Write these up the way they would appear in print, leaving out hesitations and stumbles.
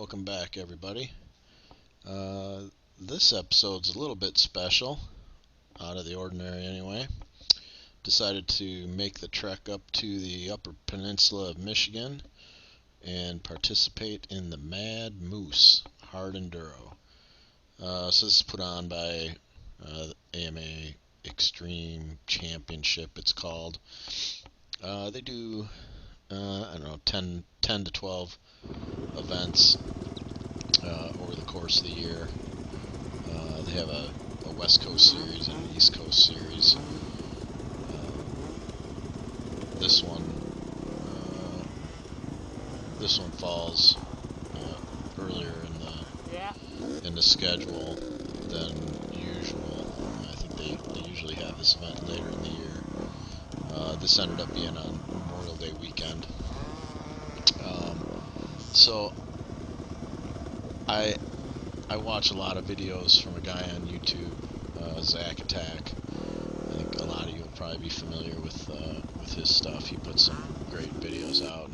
welcome back, everybody. This episode's a little bit special, out of the ordinary anyway. Decided to make the trek up to the Upper Peninsula of Michigan and participate in the Mad Moose Hard Enduro. So this is put on by the AMA Extreme Championship, it's called. They do, I don't know, 10 to 12 events over the course of the year. They have a West Coast series and an East Coast series. This one falls earlier in the schedule than usual. I think they usually have this event later in the year. This ended up being on Memorial Day weekend. So I watch a lot of videos from a guy on YouTube, Zach Attack. I think a lot of you will probably be familiar with his stuff. He puts some great videos out,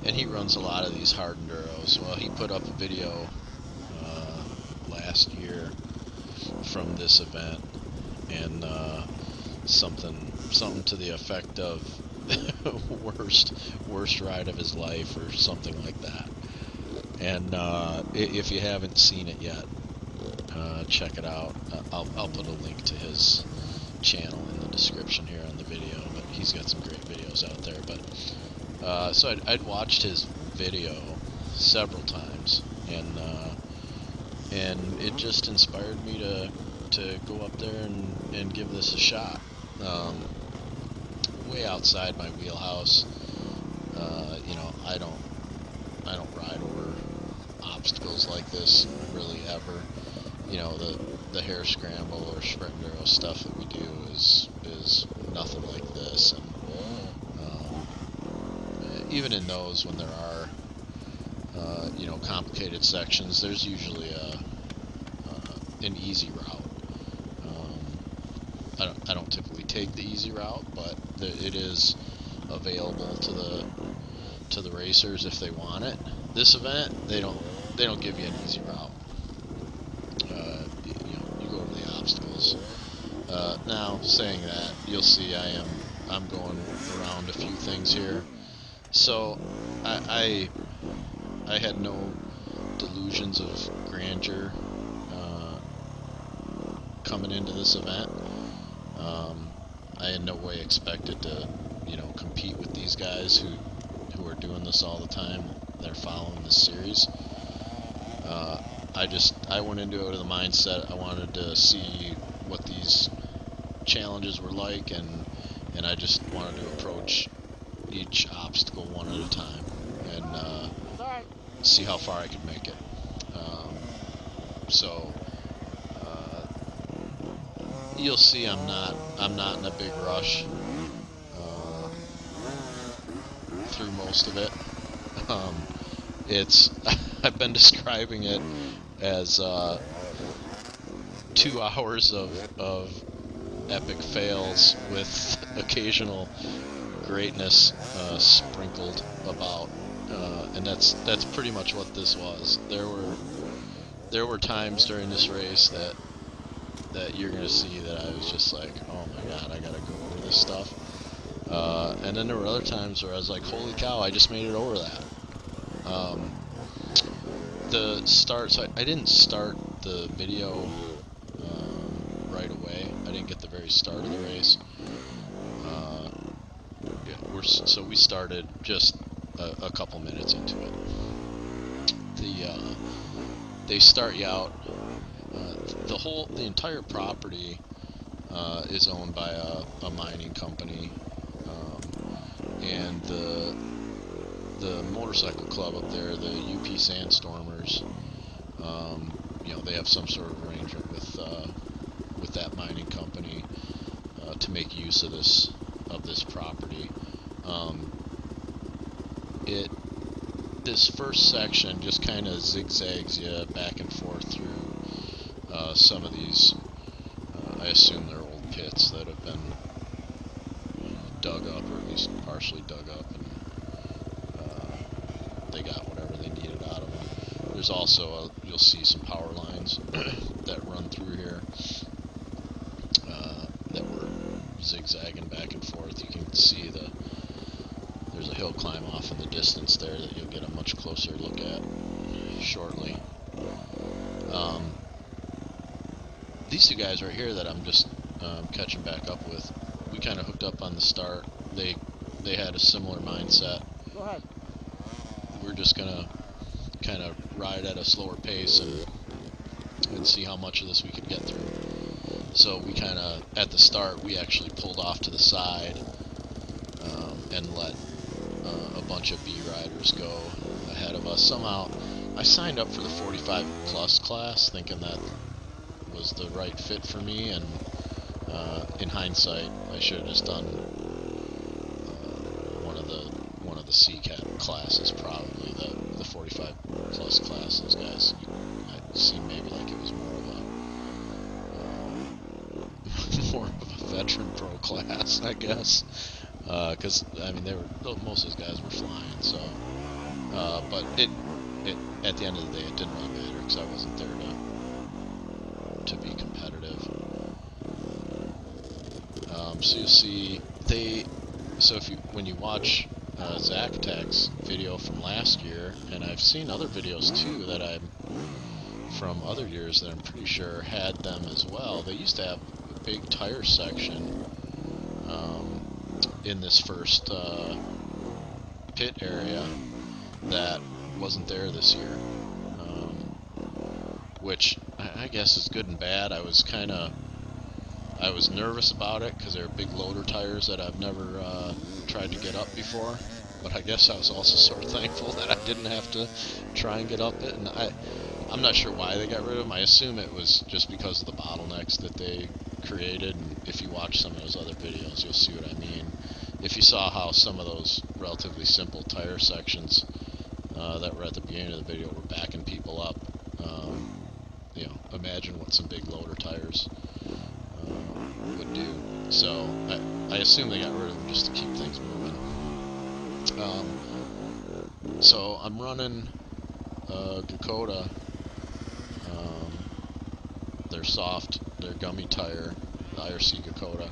and he runs a lot of these hard enduros. Well, he put up a video last year from this event, and something to the effect of worst ride of his life or something like that. And if you haven't seen it yet, check it out. I'll put a link to his channel in the description here on the video, but he's got some great videos out there. But so I'd watched his video several times, and it just inspired me to go up there and give this a shot. Way outside my wheelhouse. I don't ride over obstacles like this really ever. The hare scramble or sprint enduro stuff that we do is nothing like this. And even in those, when there are complicated sections, there's usually an easy route. I don't typically take the easy route, but it is available to the racers if they want it. This event, they don't give you an easy route. You go over the obstacles. Now, saying that, you'll see I'm going around a few things here. So I had no delusions of grandeur coming into this event. I in no way expected to compete with these guys who are doing this all the time. They're following this series. I went into it with a mindset I wanted to see what these challenges were like, and I just wanted to approach each obstacle one at a time and see how far I could make it. So you'll see I'm not in a big rush through most of it. I've been describing it as 2 hours of epic fails with occasional greatness sprinkled about, and that's pretty much what this was. There were times during this race that you're gonna see that I was just like, oh my god, I gotta go over this stuff. And then there were other times where I was like, holy cow, I just made it over that. The start, so I didn't start the video right away. I didn't get the very start of the race. So we started just a couple minutes into it. They start you out. The entire property is owned by a mining company, and the motorcycle club up there, the UP Sandstormers, they have some sort of arrangement with that mining company to make use of this property. This first section just kind of zigzags you back and forth through some of these. I assume they're old pits that have been dug up, or at least partially dug up, and they got whatever they needed out of them. There's also you'll see some power lines that run through here that were zigzagging back and forth. You can see there's a hill climb off in the distance there that you'll get a much closer look at shortly. These two guys right here that I'm just catching back up with, we kind of hooked up on the start. They had a similar mindset. Go ahead. We're just gonna kind of ride at a slower pace and see how much of this we could get through. So we kind of, at the start, we actually pulled off to the side and let a bunch of B riders go ahead of us. Somehow, I signed up for the 45 plus class thinking that was the right fit for me, and in hindsight, I should have just done one of the CCAT classes, probably the 45 plus class. Those guys, it seemed maybe like it was more of a veteran pro class, I guess, because I mean most of those guys were flying. So, but it at the end of the day, it didn't really matter because I wasn't there to be competitive. So you'll see when you watch Zach Attack's video from last year, and I've seen other videos too that from other years that I'm pretty sure had them as well. They used to have a big tire section in this first pit area that wasn't there this year, which I guess is good and bad. I was nervous about it because they're big loader tires that I've never tried to get up before, but I guess I was also sort of thankful that I didn't have to try and get up it. And I'm not sure why they got rid of them. I assume it was just because of the bottlenecks that they created, and if you watch some of those other videos, you'll see what I mean. If you saw how some of those relatively simple tire sections that were at the beginning of the video were backing people up, you know, imagine what some big loader tires would do. So I assume they got rid of them just to keep things moving. So I'm running Gakota, their gummy tire, the IRC Gakota,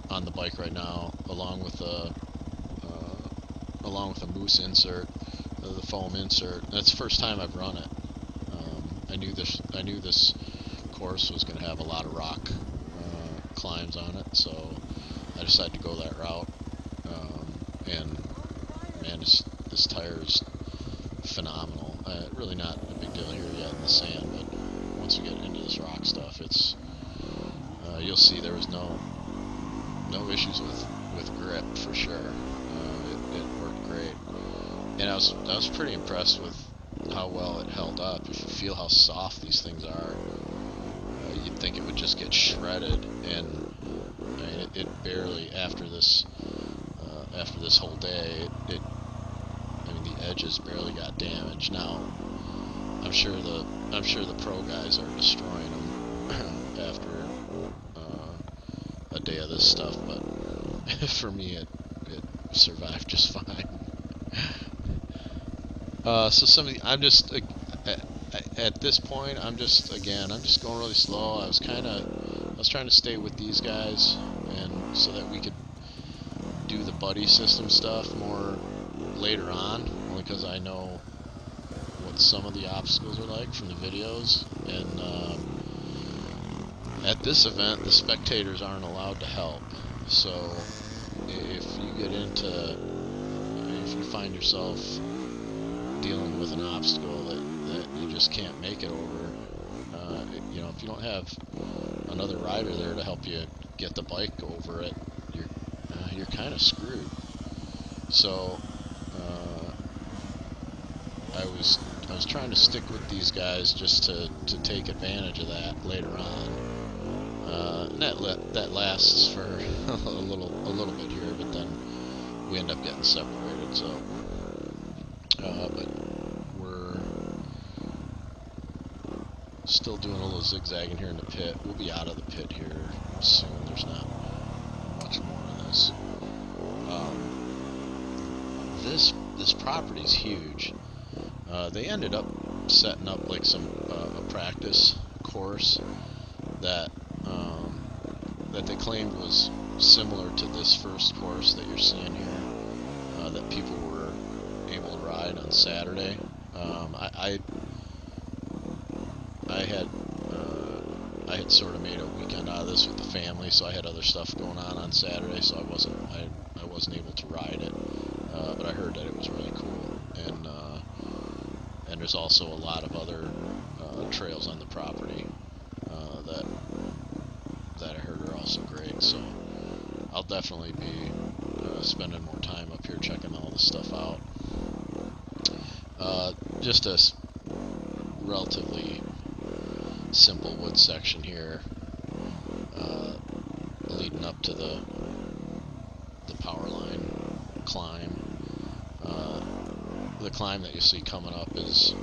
on the bike right now, along with a Moose insert, the foam insert. That's the first time I've run it. I knew this course was going to have a lot of rock climbs on it, so I decided to go that route. And man, this tire is phenomenal. Really not a big deal here yet in the sand, but once we get into this rock stuff, it's you'll see there was no issues with grip for sure. It worked great, and I was pretty impressed with how well it held up. If you feel how soft these things are, you'd think it would just get shredded, and I mean, it barely, after this whole day, I mean, the edges barely got damaged. Now, I'm sure the pro guys are destroying them after a day of this stuff, but for me, it survived just fine. So I'm just at this point, I'm just going really slow. I was trying to stay with these guys, and so that we could do the buddy system stuff more later on, only because I know what some of the obstacles are like from the videos. And at this event, the spectators aren't allowed to help. So if you find yourself dealing with an obstacle that you just can't make it over, you know, if you don't have another rider there to help you get the bike over it, you're kind of screwed. So I was trying to stick with these guys just to take advantage of that later on, and that lasts for a little bit here, but then we end up getting separated. So, but we're still doing a little zigzagging here in the pit. We'll be out of the pit here soon. There's not much more of this. This property's huge. They ended up setting up like some a practice course that that they claimed was similar to this first course that you're seeing here, that people were able to ride on Saturday. I had sort of made a weekend out of this with the family, so I had other stuff going on Saturday, so I wasn't able to ride it. But I heard that it was really cool, and there's also a lot of other trails on the property that I heard are also great. So I'll definitely be spending more time up here checking all this stuff out. Just a relatively simple wood section here, leading up to the power line climb. The climb that you see coming up has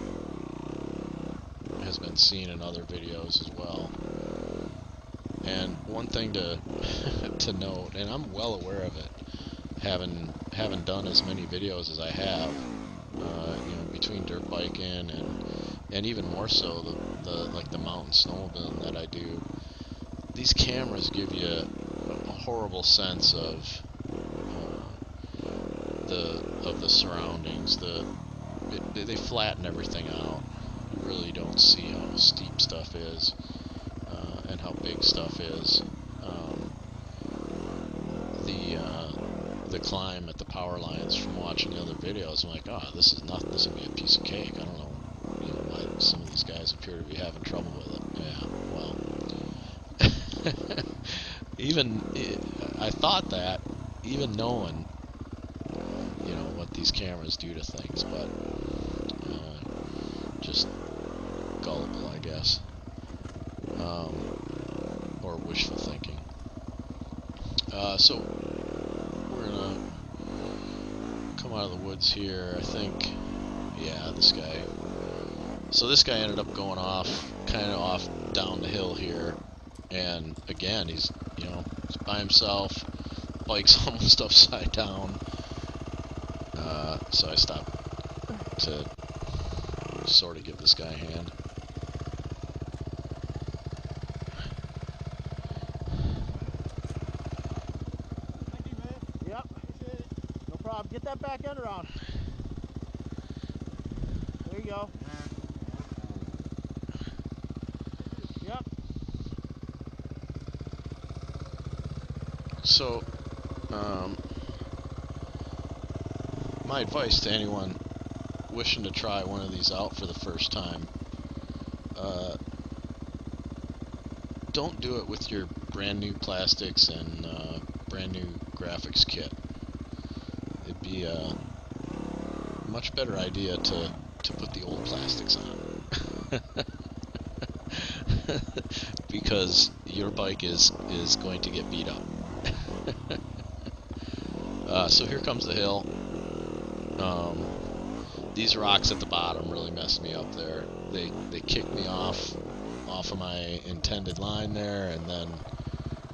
been seen in other videos as well. And one thing to to note, and I'm well aware of it, having done as many videos as I have, between dirt biking and even more so the mountain snowmobiling that I do. These cameras give you a horrible sense of the surroundings. They flatten everything out. You really don't see how steep stuff is, and how big stuff is. The climb at the power lines, from watching the other videos, I'm like, oh, this is nothing. This would be a piece of cake. I don't know, why some of these guys appear to be having trouble with it. Yeah, well, I thought that, even knowing, what these cameras do to things, but just gullible, I guess, or wishful thinking. So we're gonna come out of the woods here, I think. Yeah, this guy. So this guy ended up going kind of off down the hill here, and again, he's by himself. Bike's almost upside down. So I stopped to sort of give this guy a hand. Thank you, man. Yep. Appreciate it. No problem. Get that back end around. There you go. Yep. So, my advice to anyone wishing to try one of these out for the first time, don't do it with your brand new plastics and brand new graphics kit. It'd be a much better idea to put the old plastics on. Because your bike is going to get beat up. So here comes the hill. These rocks at the bottom really messed me up there. They kicked me off of my intended line there, and then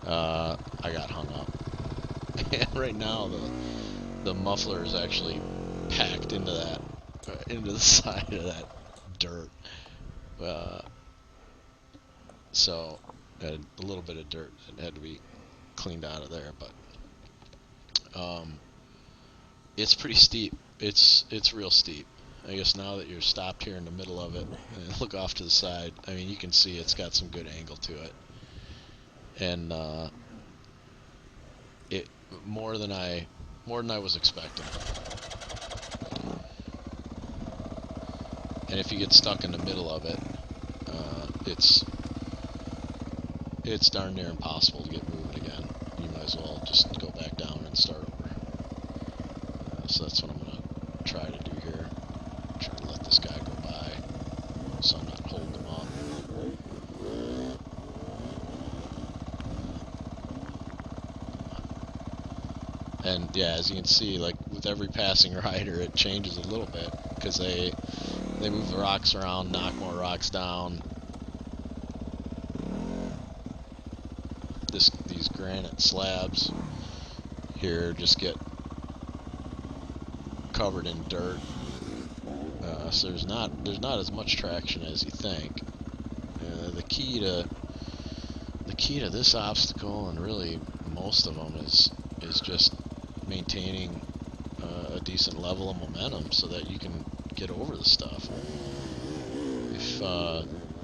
I got hung up. And right now the muffler is actually packed into the side of that dirt. So a little bit of dirt that had to be cleaned out of there, but it's pretty steep. It's real steep. I guess now that you're stopped here in the middle of it and look off to the side, I mean, you can see it's got some good angle to it, and it more than I was expecting. And if you get stuck in the middle of it, it's darn near impossible to get moving again. You might as well just go back down and start over. So that's what I'm going to try to do here. Try to let this guy go by so I'm not holding him up. And yeah, as you can see, like with every passing rider, it changes a little bit, because they move the rocks around, knock more rocks down. These granite slabs here just get covered in dirt So there's not as much traction as you think. The key to this obstacle, and really most of them, is just maintaining a decent level of momentum so that you can get over the stuff.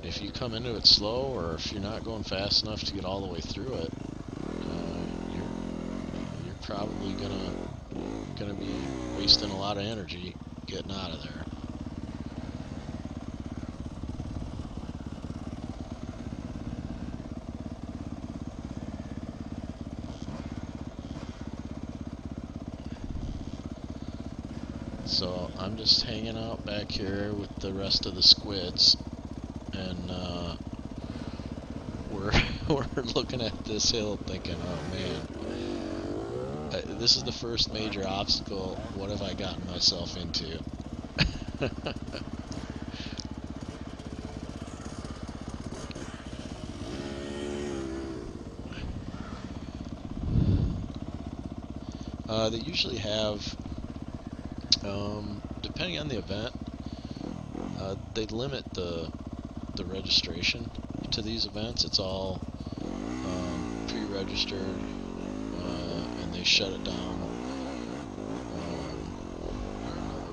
If you come into it slow, or if you're not going fast enough to get all the way through it, you're probably gonna be wasting a lot of energy getting out of there. So I'm just hanging out back here with the rest of the squids, and we're looking at this hill thinking, oh man, this is the first major obstacle. What have I gotten myself into? They usually have, depending on the event, they limit the registration to these events. It's all pre-registered, and they shut it down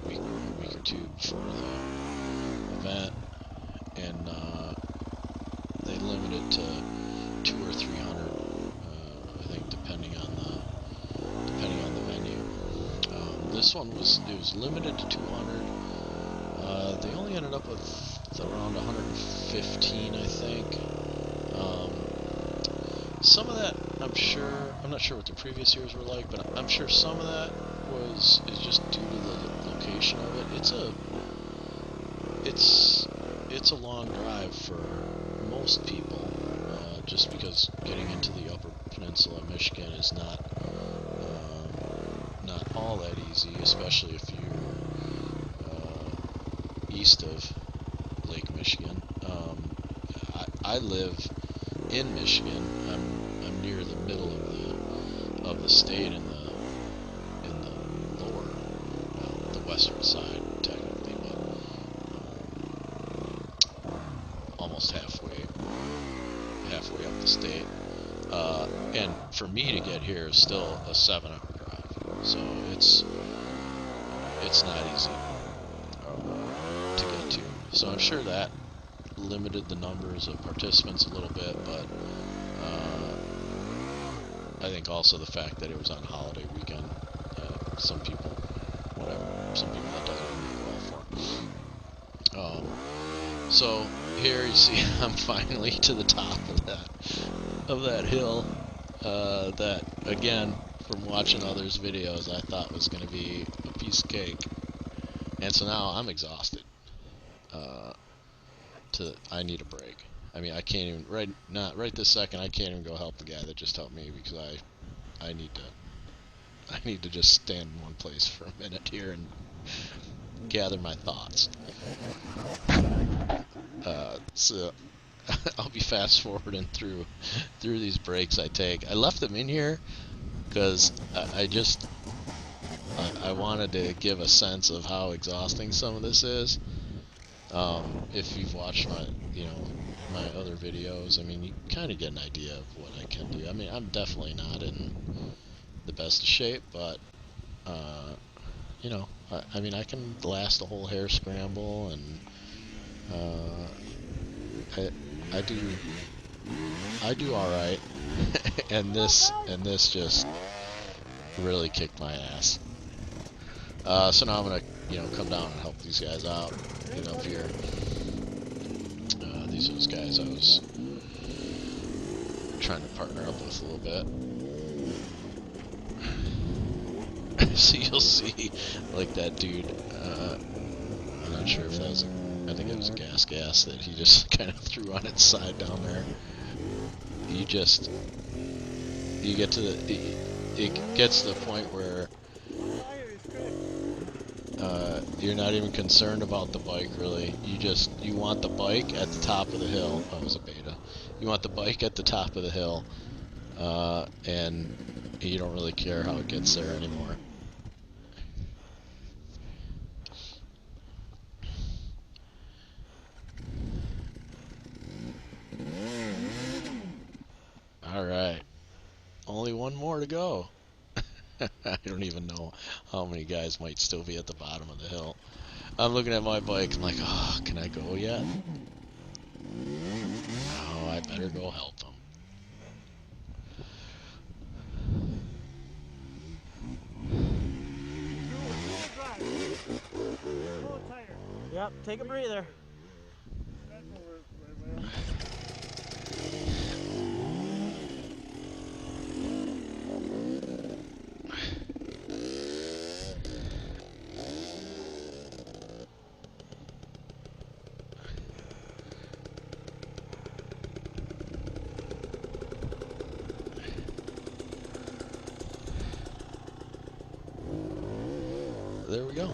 a week or two before the event, and they limit it to 200 or 300, I think, depending on the venue. This one was limited to 200. They only ended up with around 115, I think. Some of that, I'm not sure what the previous years were like, but I'm sure some of that is just due to the location of it. It's a long drive for most people, just because getting into the Upper Peninsula of Michigan is not all that easy, especially if you're east of Lake Michigan. I live in Michigan. I'm near the middle of the state, in the lower, the western side technically, but almost halfway up the state. And for me to get here is still a 7-hour drive, so it's not easy to get to. So I'm sure that limited the numbers of participants a little bit, but I think also the fact that it was on a holiday weekend, some people that doesn't work well for. So here you see I'm finally to the top of that hill, that again, from watching others' videos, I thought was going to be a piece of cake, and so now I'm exhausted. I need a break. I mean, I can't even right this second. I can't even go help the guy that just helped me, because I need to just stand in one place for a minute here and gather my thoughts. So I'll be fast forwarding through these breaks I take. I left them in here because I wanted to give a sense of how exhausting some of this is. If you've watched my other videos, I mean, you kind of get an idea of what I can do. I mean, I'm definitely not in the best of shape, but I mean, I can last a whole hare scramble, and I do all right. and this just really kicked my ass. So now I'm gonna come down and help these guys out. Get up here. These are those guys I was trying to partner up with a little bit. So you'll see, like, that dude, I'm not sure if that was I think it was a gas that he just kind of threw on its side down there. You get to it gets to the point where you're not even concerned about the bike, really. You want the bike at the top of the hill. Oh, it was a beta. You want the bike at the top of the hill, and you don't really care how it gets there anymore. to go. I don't even know how many guys might still be at the bottom of the hill. I'm looking at my bike. I'm like, oh, can I go yet? Oh, I better go help them. Yep, take a breather. There we go.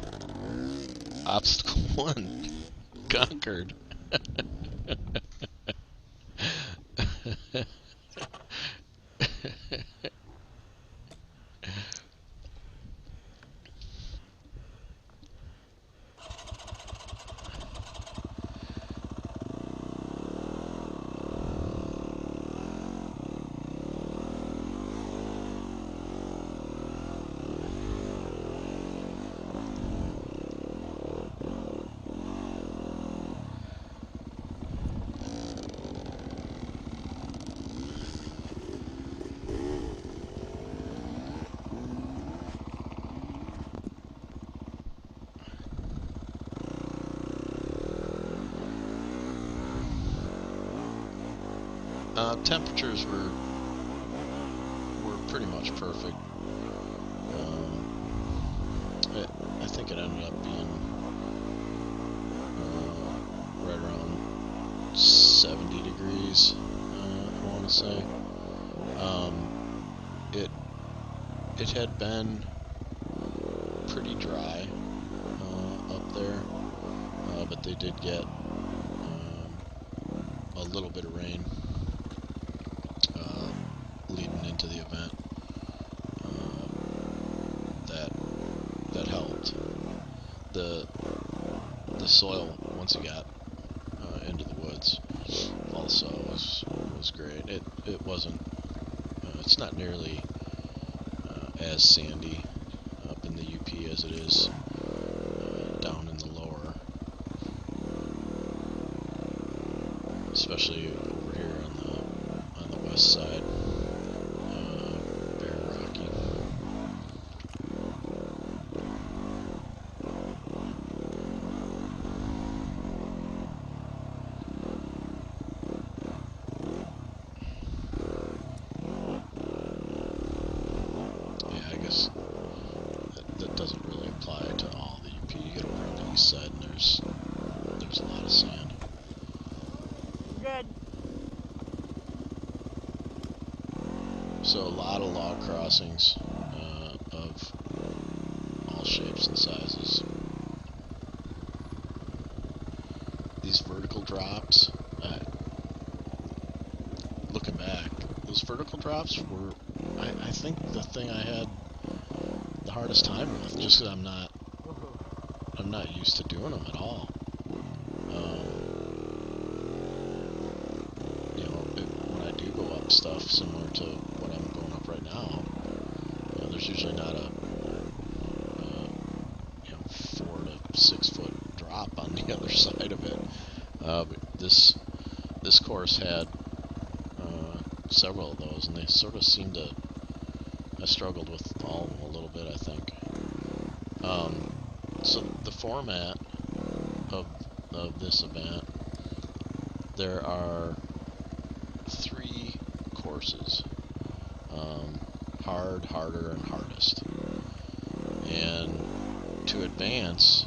Obstacle 1 conquered. Temperatures were pretty much perfect. I think it ended up being right around 70 degrees. I want to say. It had been pretty dry up there, but they did get a little bit of rain leading into the event. That helped. The soil once you got into the woods also was great. It wasn't. It's not nearly as sandy up in the UP as it is down in the lower, especially over here on the west side. Very rocky. Yeah, I guess that doesn't really apply to all the UP. You get over on the east side, and there's a lot of sand. Good. So a lot of log crossings of all shapes and sizes. These vertical drops, looking back, those vertical drops were, I think, the thing I had the hardest time with, just because I'm not used to doing them at all. When I do go up stuff similar to what I'm going up right now, there's usually not a 4 to 6 foot drop on the other side of it. But this course had several of those, and they sort of seemed to. I struggled with all of them a little bit, I think. So the format of this event, there are 3 courses: hard, harder, and hardest. And to advance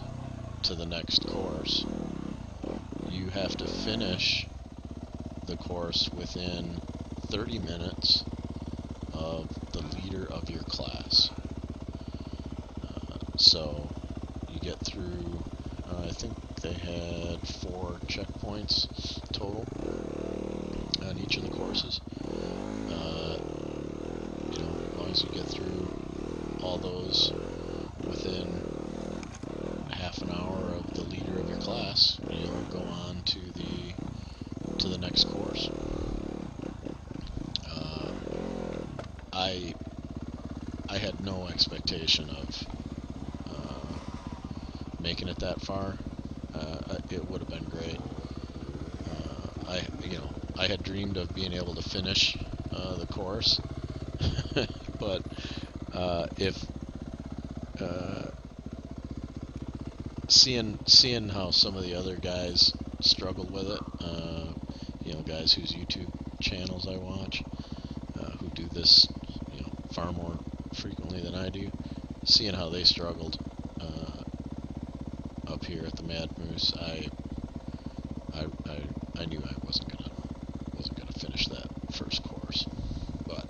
to the next course, you have to finish the course within 30 minutes of the leader of your class. So you get through, I think they had 4 checkpoints total on each of the courses. As long as you get through all those within half an hour of the leader of your class, you'll go on to the next course. I I had no expectation of making it that far. It would have been great. I had dreamed of being able to finish the course, but if seeing how some of the other guys struggled with it, guys whose YouTube channels I watch, who do this, far more frequently than I do, seeing how they struggled up here at the Mad Moose, I knew I wasn't gonna finish that first course, but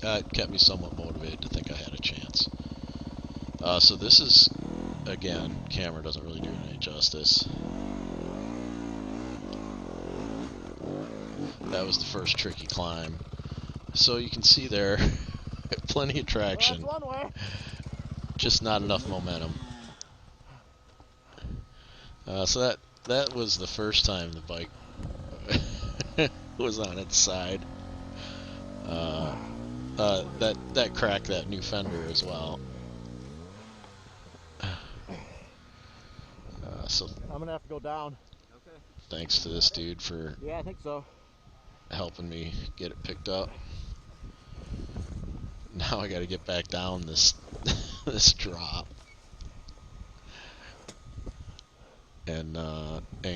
it kept me somewhat motivated to think I had a chance. So this is, again, camera doesn't really do it any justice. That was the first tricky climb. So you can see there, plenty of traction, Well, that's one way. just not enough momentum. So that was the first time the bike was on its side. That cracked that new fender as well. So I'm gonna have to go down. Okay. thanks to this dude for Yeah, I think so. helping me get it picked up. Now I got to get back down this this drop and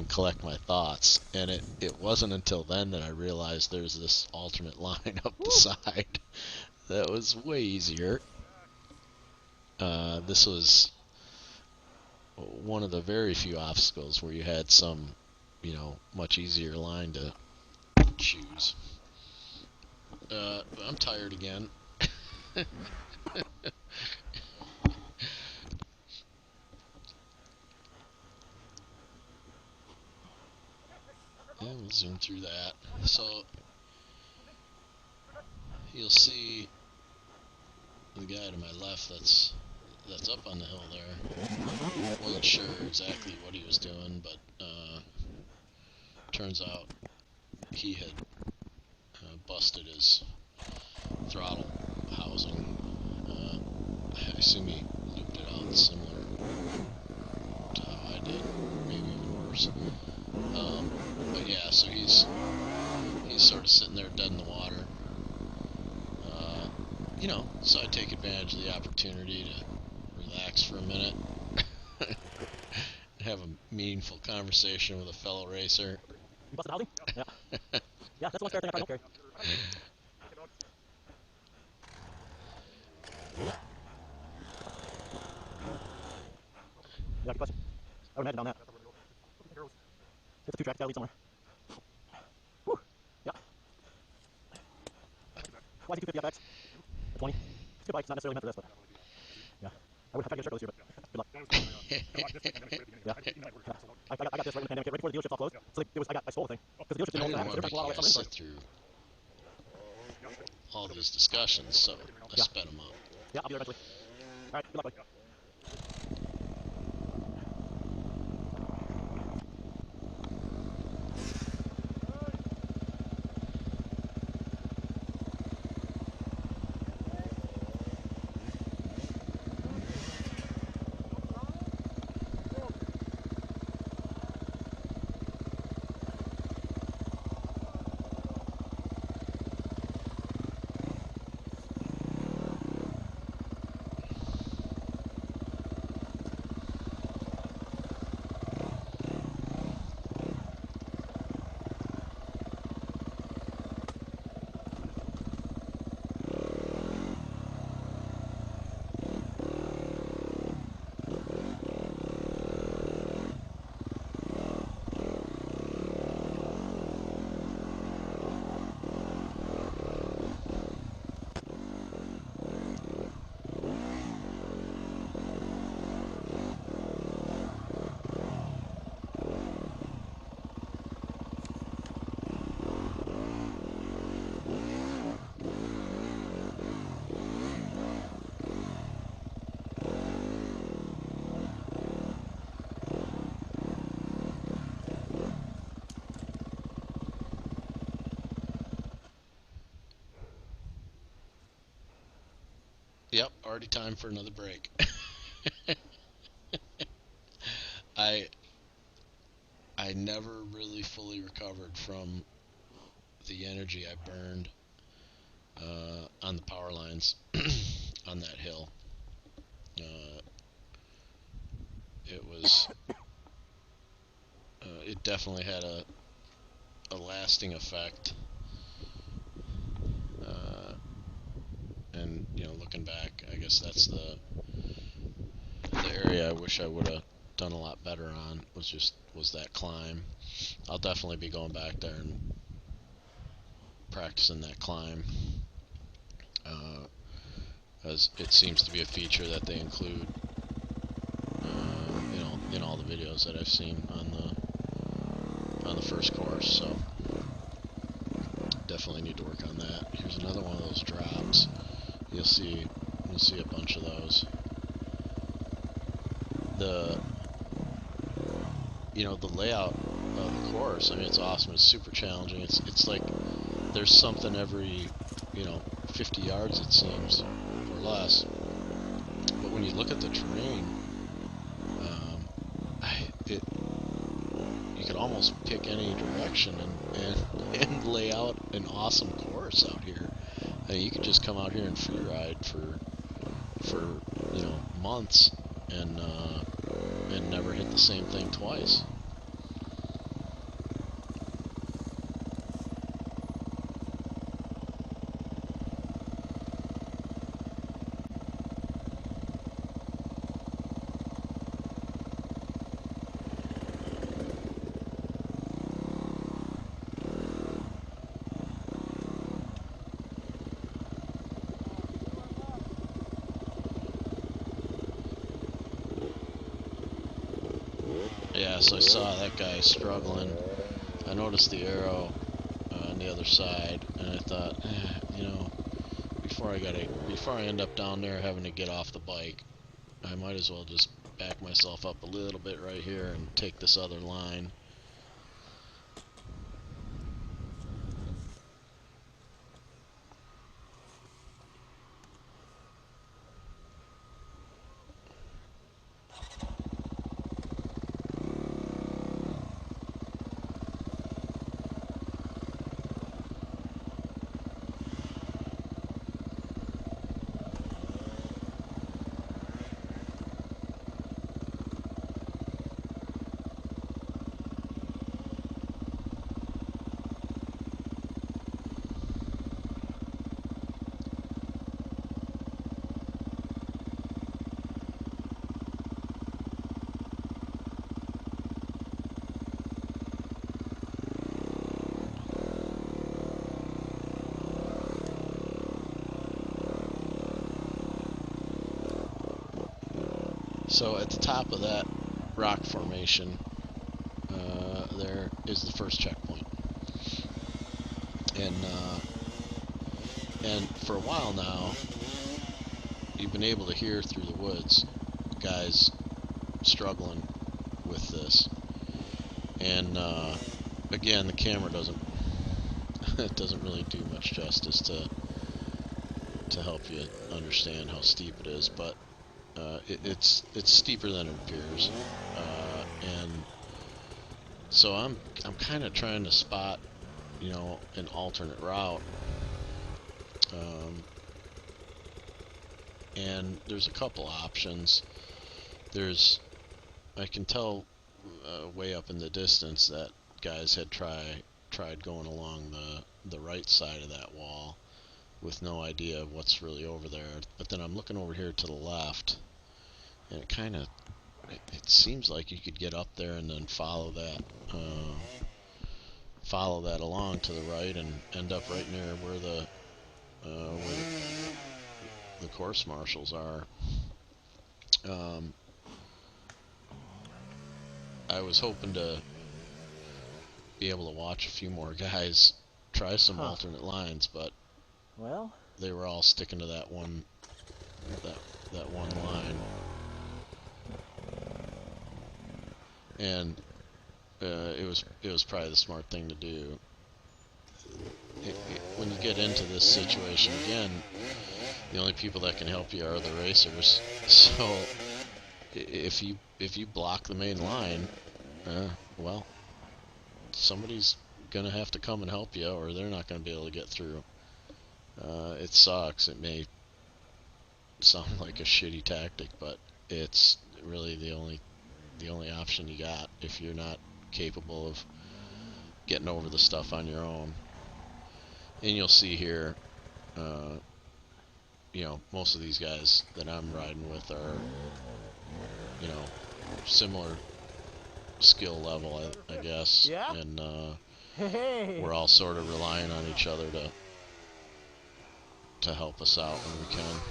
collect my thoughts. And it wasn't until then that I realized there's this alternate line up the side that was way easier. This was one of the very few obstacles where you had some, much easier line to choose. I'm tired again. And we'll zoom through that. So you'll see the guy to my left that's up on the hill there. Wasn't sure exactly what he was doing, but turns out he had busted his throttle housing. I assume he looped it out similar to how I did, maybe even worse. But yeah, so he's sort of sitting there dead in the water. So I take advantage of the opportunity to relax for a minute, have a meaningful conversation with a fellow racer. You busted housing? Yeah. Yeah, that's the one spare thing I probably don't carry. Yeah, good question. I would imagine down that. It's a 2-track, gotta lead somewhere. Whew. Yeah. Why is it 250 FX? 20? It's a good bike, it's not necessarily meant for this, but yeah. I would have tried to get a shirt this year, but good luck. Yeah. I got this right in the pandemic, right before the dealerships all closed. So I stole the thing. Because the dealership I didn't know didn't what want to happened, so make they're you trying to pull all guys that stuff sit in. through all these discussions, so I sped them up. Yeah, I'll be there eventually. Alright, good luck, buddy. already time for another break. I I never really fully recovered from the energy I burned on the power lines on that hill. Uh, it definitely had a lasting effect. Uh, and looking back, I guess that's the area I wish I would have done a lot better on was that climb. I'll definitely be going back there and practicing that climb, uh, as it seems to be a feature that they include, in all the videos that I've seen on the first course. So definitely need to work on that. Here's another one of those drops. You'll see a bunch of those. The the layout of the course. I mean, it's awesome. It's super challenging. It's like there's something every 50 yards, it seems, or less. But when you look at the terrain, it you could almost pick any direction and lay out an awesome course out here. I mean, you could just come out here and free ride for months and never hit the same thing twice. Yeah, so I saw that guy struggling. I noticed the arrow on the other side, and I thought, before I end up down there having to get off the bike, I might as well just back myself up a little bit right here and take this other line. So at the top of that rock formation, there is the first checkpoint, and for a while now, you've been able to hear through the woods guys struggling with this, and again, the camera doesn't it doesn't really do much justice to help you understand how steep it is, but it's steeper than it appears, and so I'm kind of trying to spot an alternate route, um, and there's a couple options. I can tell way up in the distance that guys had tried going along the right side of that wall with no idea of what's really over there. But then I'm looking over here to the left, and it seems like you could get up there and then follow that along to the right and end up right near where the course marshals are. I was hoping to be able to watch a few more guys try some alternate lines, but Well, they were all sticking to that one line, and it was probably the smart thing to do. When you get into this situation again, the only people that can help you are the racers. So if you block the main line, well, somebody's gonna have to come and help you, or they're not gonna be able to get through. It sucks. It may sound like a shitty tactic, but it's really the only option you got if you're not capable of getting over the stuff on your own. And you'll see here, uh, most of these guys that I'm riding with are, similar skill level, I guess, Yeah? and Hey. we're all sort of relying on each other to help us out when we can.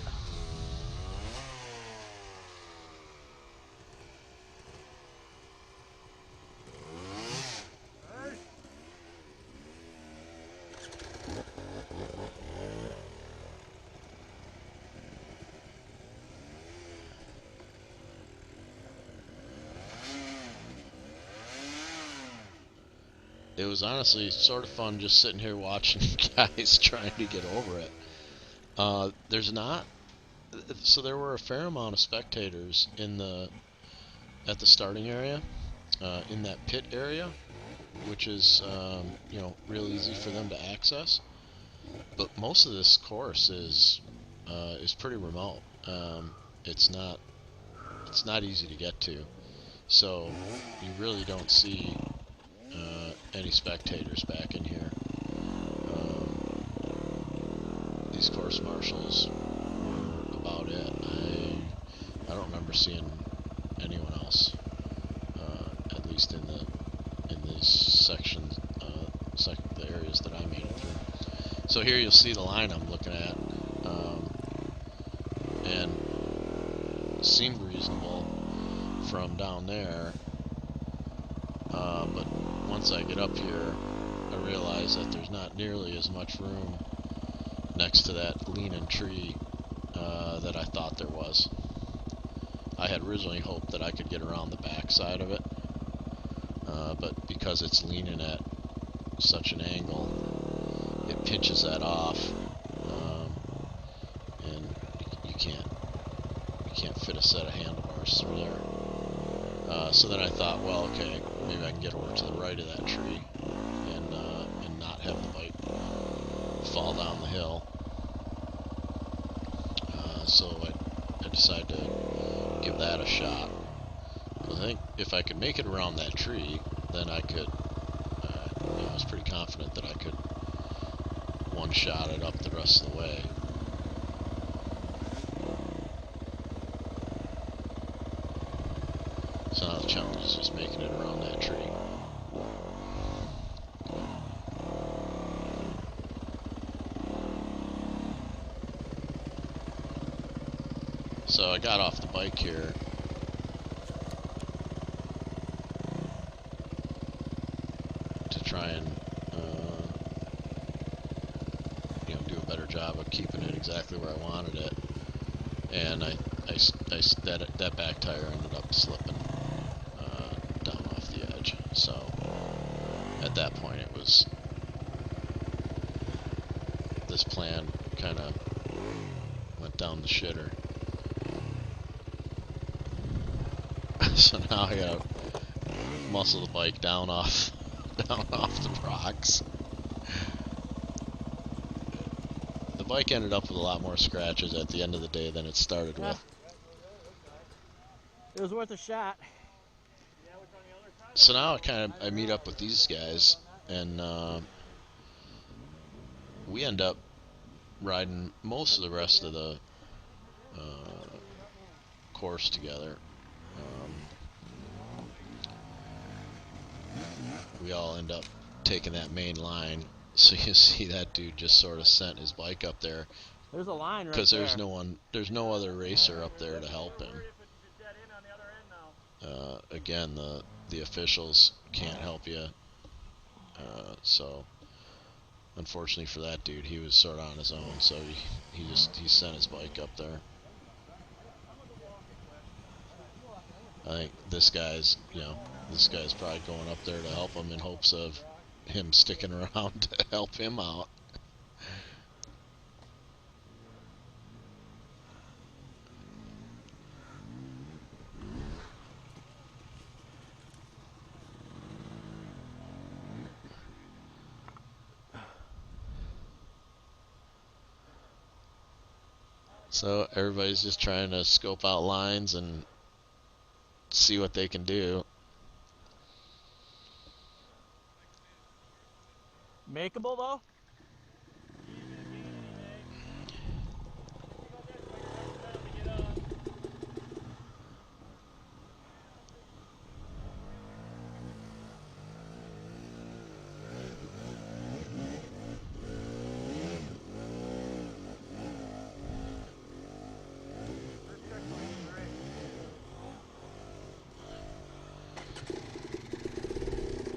It was honestly sort of fun just sitting here watching guys trying to get over it. There's not, so there were a fair amount of spectators at the starting area, in that pit area, which is real easy for them to access. But most of this course is pretty remote. It's not easy to get to, so you really don't see any spectators back in here. These course marshals were about it. I don't remember seeing anyone else, at least in these sections, the areas that I made it through. So here you'll see the line I'm looking at, and seemed reasonable from down there, but once I get up here, I realize that there's not nearly as much room next to that leaning tree that I thought there was. I had originally hoped that I could get around the back side of it, but because it's leaning at such an angle, it pinches that off, and you can't fit a set of handlebars through there. So then I thought, well, okay, maybe I can get over to the right of that tree and not have the bike fall down the hill. So I decided to give that a shot. I think if I could make it around that tree, then I could. I was pretty confident that I could one-shot it up the rest of the way. So now the challenge is just making it around that tree. So I got off the bike here. To try and do a better job of keeping it exactly where I wanted it, and that back tire ended up slipping down off the edge. So at that point, this plan kind of went down the shitter. So now I gotta muscle the bike down off the rocks. The bike ended up with a lot more scratches at the end of the day than it started with. It was worth a shot. So now I meet up with these guys, and we end up riding most of the rest of the course together. We all end up taking that main line. So you see that dude just sort of sent his bike up there. There's a line right because there. there's no other racer up there to help him. Again, the officials can't help you. So unfortunately for that dude, he was sort of on his own. So he sent his bike up there. I think this guy's probably going up there to help him in hopes of him sticking around to help him out. So everybody's just trying to scope out lines and see what they can do. Makeable though?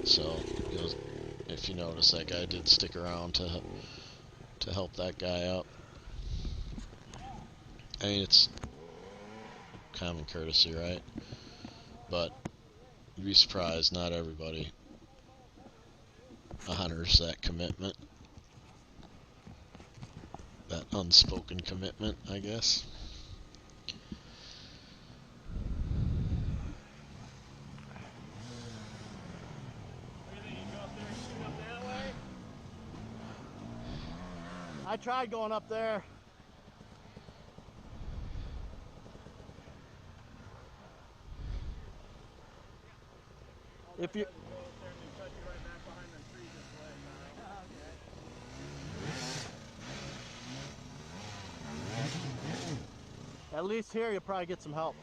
So, if you notice, that guy did stick around to help that guy up. I mean, it's common courtesy, right? But you'd be surprised, not everybody honors that commitment. That unspoken commitment, I guess. I tried going up there. If you at least here you'll probably get some help.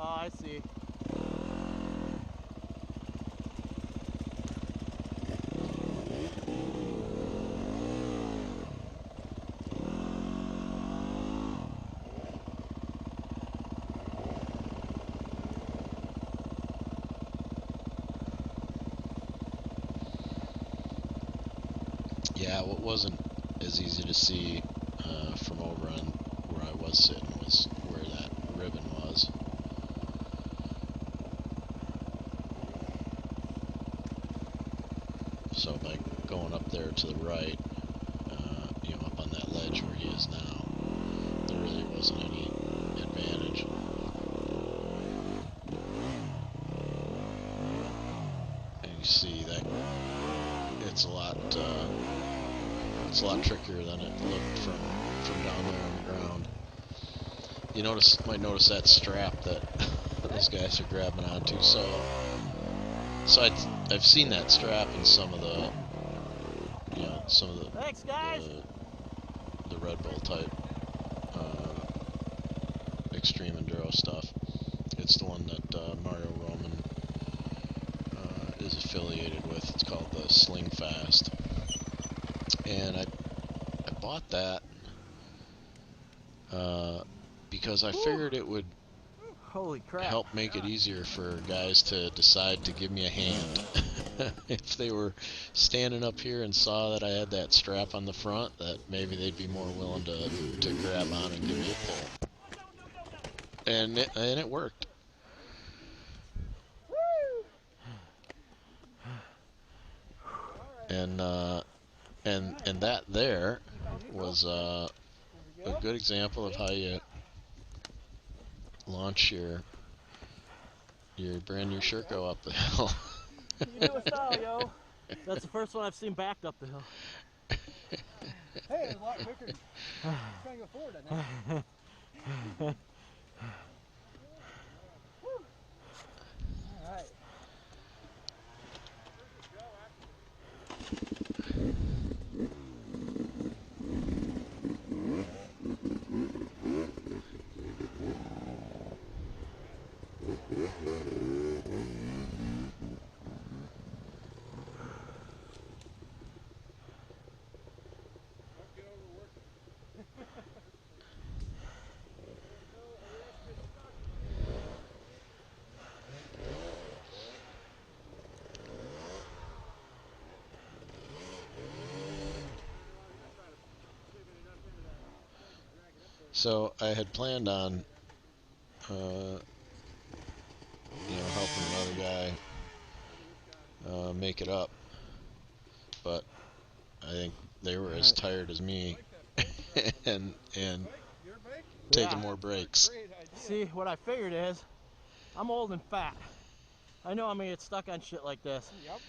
Oh, I see. Yeah, what wasn't as easy to see from over on where I was sitting was where that ribbon was. So by going up there to the right, up on that ledge where he is now, there really wasn't any advantage. And you see that it's a lot trickier than it looked from down there on the ground. You might notice that strap that those guys are grabbing onto. So I've seen that strap in some of the Thanks, guys. the Red Bull type extreme enduro stuff. It's the one that Mario Roman is affiliated with. It's called the Sling Fast, and I bought that because I figured it would Holy crap. help make it easier for guys to decide to give me a hand. If they were standing up here and saw that I had that strap on the front, that maybe they'd be more willing to grab on and give me a pull. And it worked. And that there was a good example of how you launch your brand new Sherco up the hill. You do a style, yo. That's the first one I've seen backed up the hill. Hey, it was a lot quicker. Trying to go forward, I think. All right. So I had planned on, helping another guy make it up, but I think they were as tired as me, and taking more breaks. See, what I figured is, I'm old and fat. I know I'm gonna get stuck on shit like this. Yep.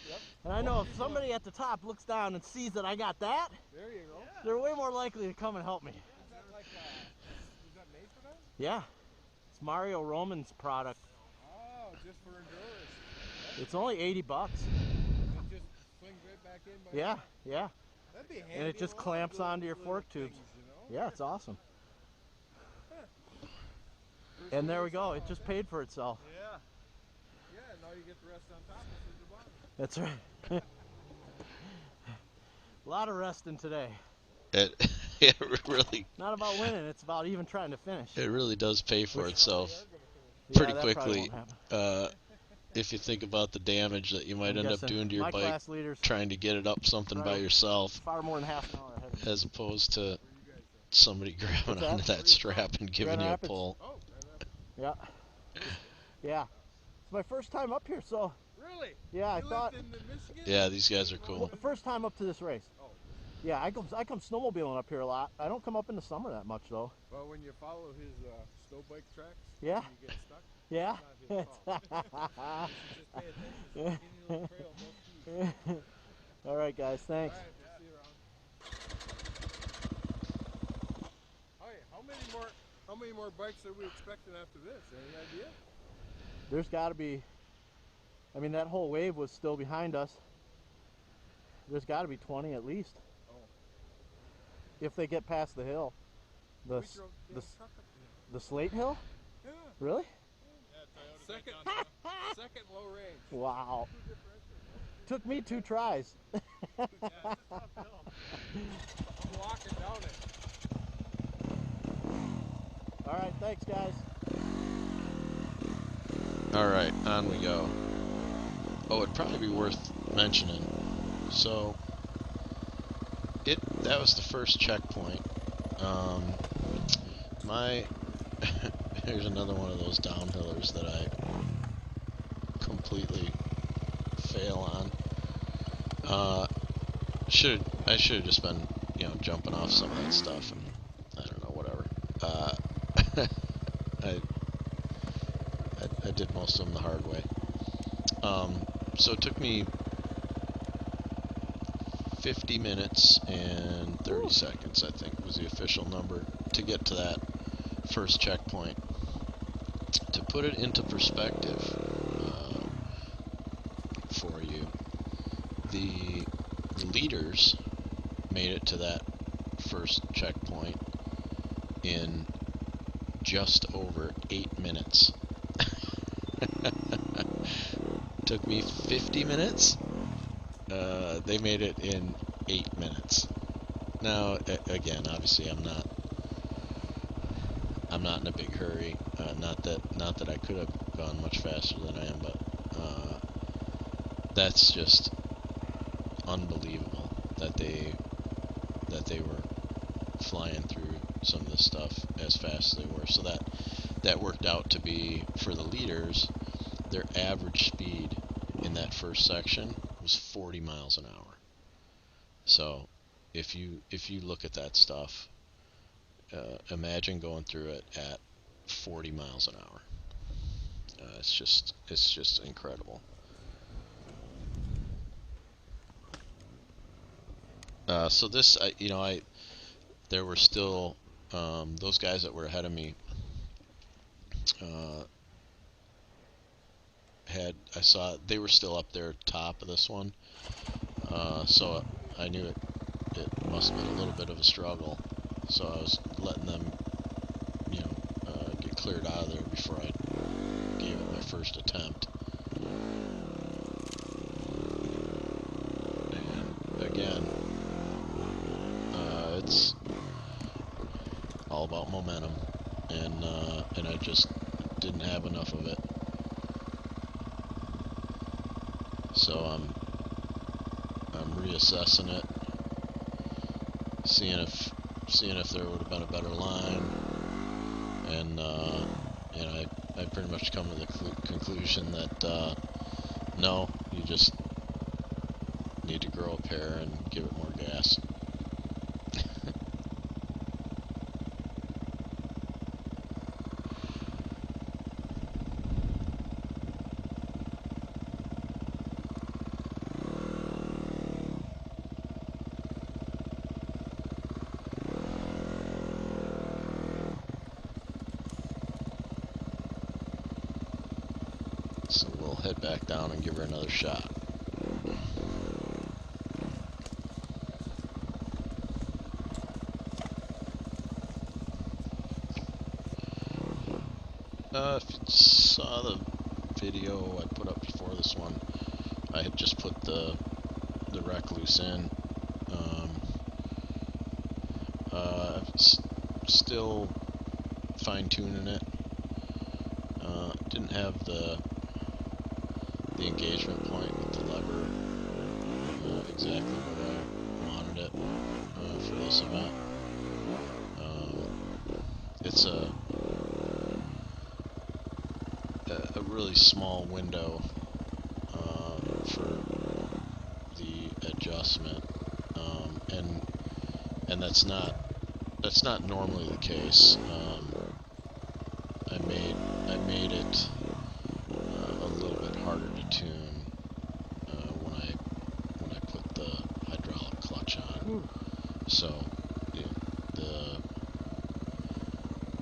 And I know if somebody at the top looks down and sees that I got that, There you go. they're way more likely to come and help me. Is that like, was that made for that? Yeah. It's Mario Roman's product. Oh, just for Endurers. It's only 80 bucks. It just swings right back in by Yeah, hand. yeah. That'd be handy. And it just in a lot of clamps little- onto your little fork tubes. things, you know? Yeah, it's awesome. First And there thing we I go. saw, It just yeah. paid for itself. Yeah. Yeah, now you get the rest on top instead of the bottom. That's right. A lot of resting today. It really, Not about winning, it's about even trying to finish. it really does pay for itself Yeah, pretty that probably quickly. won't happen. If you think about the damage that you might I'm end up guessing doing to your my bike class leaders trying to get it up something by Probably- yourself, far more than half an hour ahead of me. as opposed to Where you guys at? somebody grabbing What's that? onto that strap and giving Grand you a Rapids. pull. Oh, Grand Rapids. Yeah. Yeah. It's my first time up here, so Really? yeah, I You thought lived in Michigan? Yeah, these guys are well, cool. first time up to this race. Oh, Yeah, I come snowmobiling up here a lot. I don't come up in the summer that much though. well, when you follow his snow bike tracks, Yeah. and you get stuck, Yeah. it's not his fault. You should just pay attention. It's a skinny little trail, no speed. All right, guys. Thanks. All right, we'll see you around. Okay, how many more bikes are we expecting after this? Any idea? There's got to be. I mean, that whole wave was still behind us. There's got to be 20 at least. Oh. If they get past the hill, the We drove the the truck up there. the Slate Hill. Yeah. Really? Second low range. Wow. Two differentials. Took me 2 tries. Yeah, it's a tough hill. I'm walking down it. All right, thanks, guys. Alright, on we go. Oh, it'd probably be worth mentioning. So, that was the first checkpoint. Here's another one of those downhillers that I completely fail on. I should have just been, jumping off some of that stuff, and I don't know, whatever. I did most of them the hard way. So it took me 50 minutes and 30 seconds, I think, was the official number, to get to that first checkpoint. To put it into perspective for you, the leaders made it to that first checkpoint in just over 8 minutes. Took me 50 minutes. They made it in 8 minutes. Now, again, obviously, I'm not in a big hurry. Not that I could have gone much faster than I am, but that's just unbelievable that they were flying through some of this stuff as fast as they were. So that worked out to be, for the leaders, their average speed in that first section was 40 miles an hour. So if you look at that stuff, imagine going through it at 40 miles an hour. It's just incredible. So this, there were still those guys that were ahead of me. I saw they were still up there top of this one, so I knew it must have been a little bit of a struggle. So I was letting them, get cleared out of there before I gave it my first first attempt. And again, it's all about momentum, and I just didn't have enough of it. So I'm reassessing it, seeing if there would have been a better line, and I pretty much come to the conclusion that no, you just need to grow a pair and give it more gas. So we'll head back down and give her another shot. If you saw the video I put up before this one, I had just put the recluse in. Still fine-tuning it. Didn't have the engagement point with the lever exactly where I wanted it for this event. It's a really small window for the adjustment, and that's not normally the case. I made it a little bit harder to tune when I put the hydraulic clutch on. So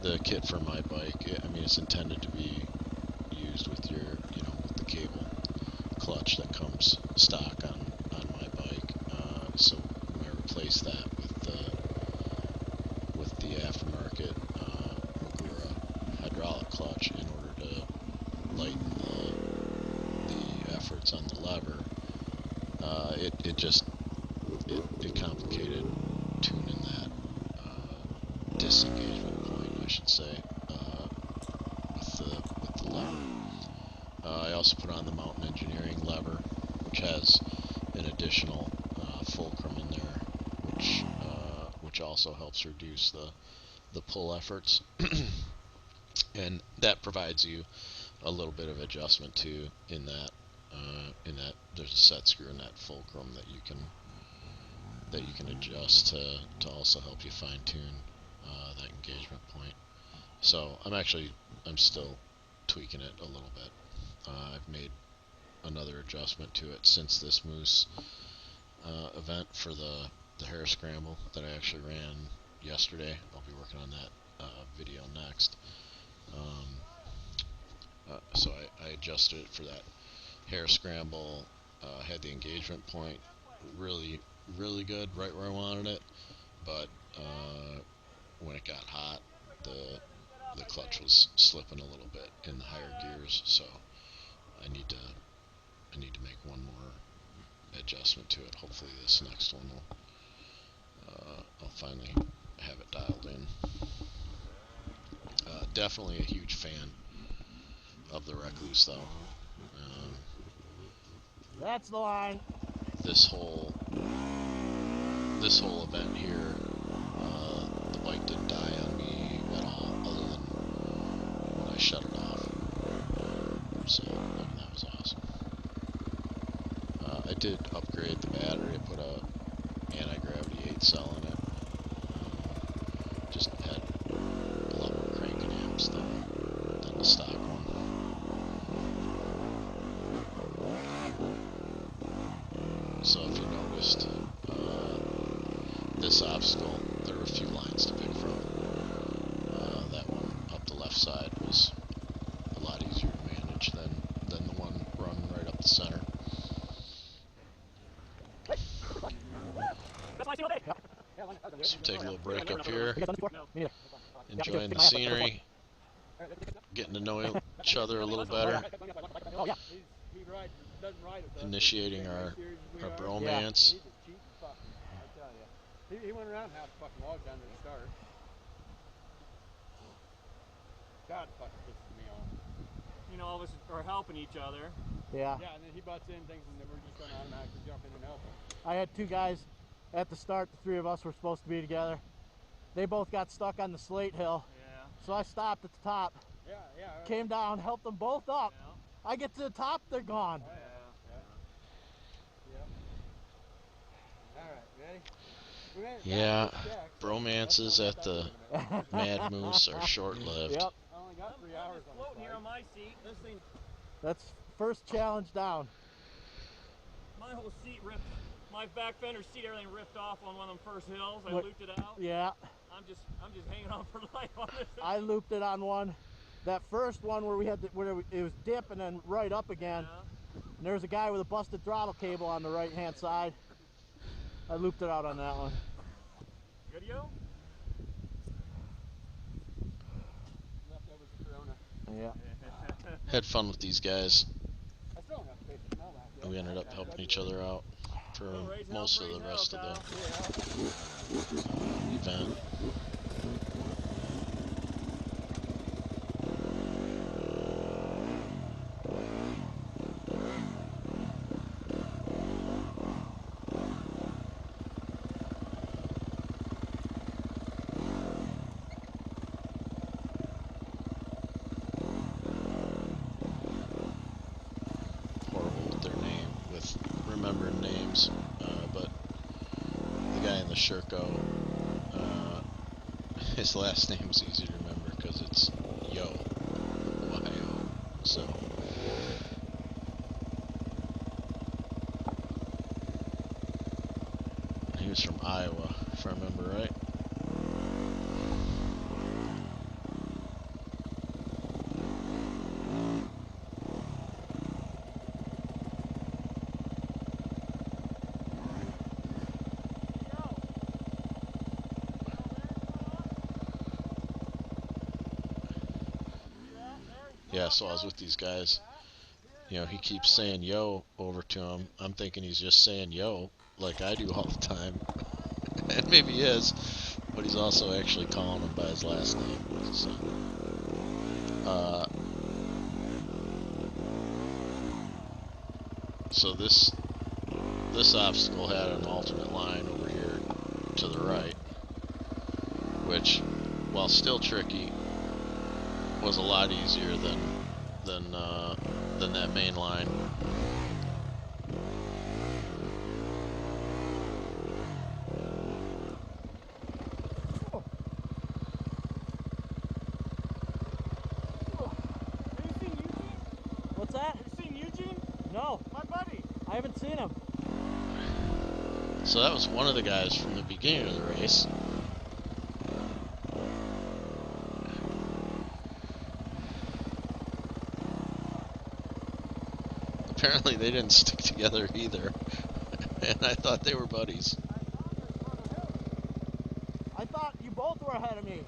the kit for my bike, I mean, it's intended to be used with your, with the cable clutch that comes stock on my bike. So when I replace that with the aftermarket Magura hydraulic clutch in order to lighten the efforts on the lever, it complicated tuning that disengagement point, I should say, with the lever. I also put on the Mountain Engineering lever, which has an additional fulcrum in there, which also helps reduce the pull efforts, and that provides you a little bit of adjustment too. In that there's a set screw in that fulcrum that you can adjust to also help you fine tune that engagement point. So I'm still tweaking it a little bit. I've made another adjustment to it since this moose event for the hare scramble that I actually ran yesterday. I'll be working on that video next. So I adjusted it for that hare scramble, had the engagement point really, really good, right where I wanted it, but when it got hot, the clutch was slipping a little bit in the higher gears, so I need to make one more adjustment to it. Hopefully this next one will I'll finally have it dialed in. Definitely a huge fan of the recluse, though. That's the line. This whole event here, the bike didn't die on me at all, other than when I shut it off. So that was awesome. I did upgrade the battery. I put a anti-gravity 8 cell in it. Just had a lot more cranking amps than the stock one. So if you noticed, this obstacle, there were a few lines to pick from. That one up the left side was a lot easier to manage than the one run right up the center. So take a little break up here, enjoying the scenery, getting to know each other a little better. Oh yeah. He doesn't ride it. Initiating our bromance. Yeah. He's a cheap fucker, I tell you. He went around half the fucking log down to the start. God fucking pisses me off. You know, all of us are helping each other. Yeah. Yeah, and then he butts in things and then we're just going to automatically jump in and help him. I had two guys at the start. The three of us were supposed to be together. They both got stuck on the slate hill. Yeah. So I stopped at the top. Yeah, yeah. Came down, helped them both up. Yeah. I get to the top, they're gone. Oh, yeah. All right, ready? Yeah, bromances at the Mad Moose are short-lived. Yep. I only got 3 hours on floating here on my my seat. This thing, That's first challenge down. my whole seat ripped. My back fender seat, everything ripped off on one of them first hills. I What? looped it out. Yeah. I'm just hanging on for life on this thing. I looped it on one. That first one where it was dip and then right up again. Yeah. And there's a guy with a busted throttle cable on the right hand side. I looped it out on that one. Good, yo? leftovers of Corona. Yeah. Had fun with these guys. I still don't have to pay for smell back yet. We ended up helping each other out for most of the rest of the event. Remember names, but the guy in the Sherco, his last name's easy to remember because it's Yo, Y-O, so. He was from Iowa, if I remember right. Yeah, so I was with these guys. You know, he keeps saying yo over to him. I'm thinking he's just saying yo, like I do all the time. And maybe he is, but he's also actually calling him by his last name. So this obstacle had an alternate line over here to the right, which, while still tricky, was a lot easier than that main line. What's that? Have you seen Eugene? No. My buddy. I haven't seen him. So that was one of the guys from the beginning of the race. Apparently they didn't stick together either, and I thought they were buddies. I thought you both were ahead of me.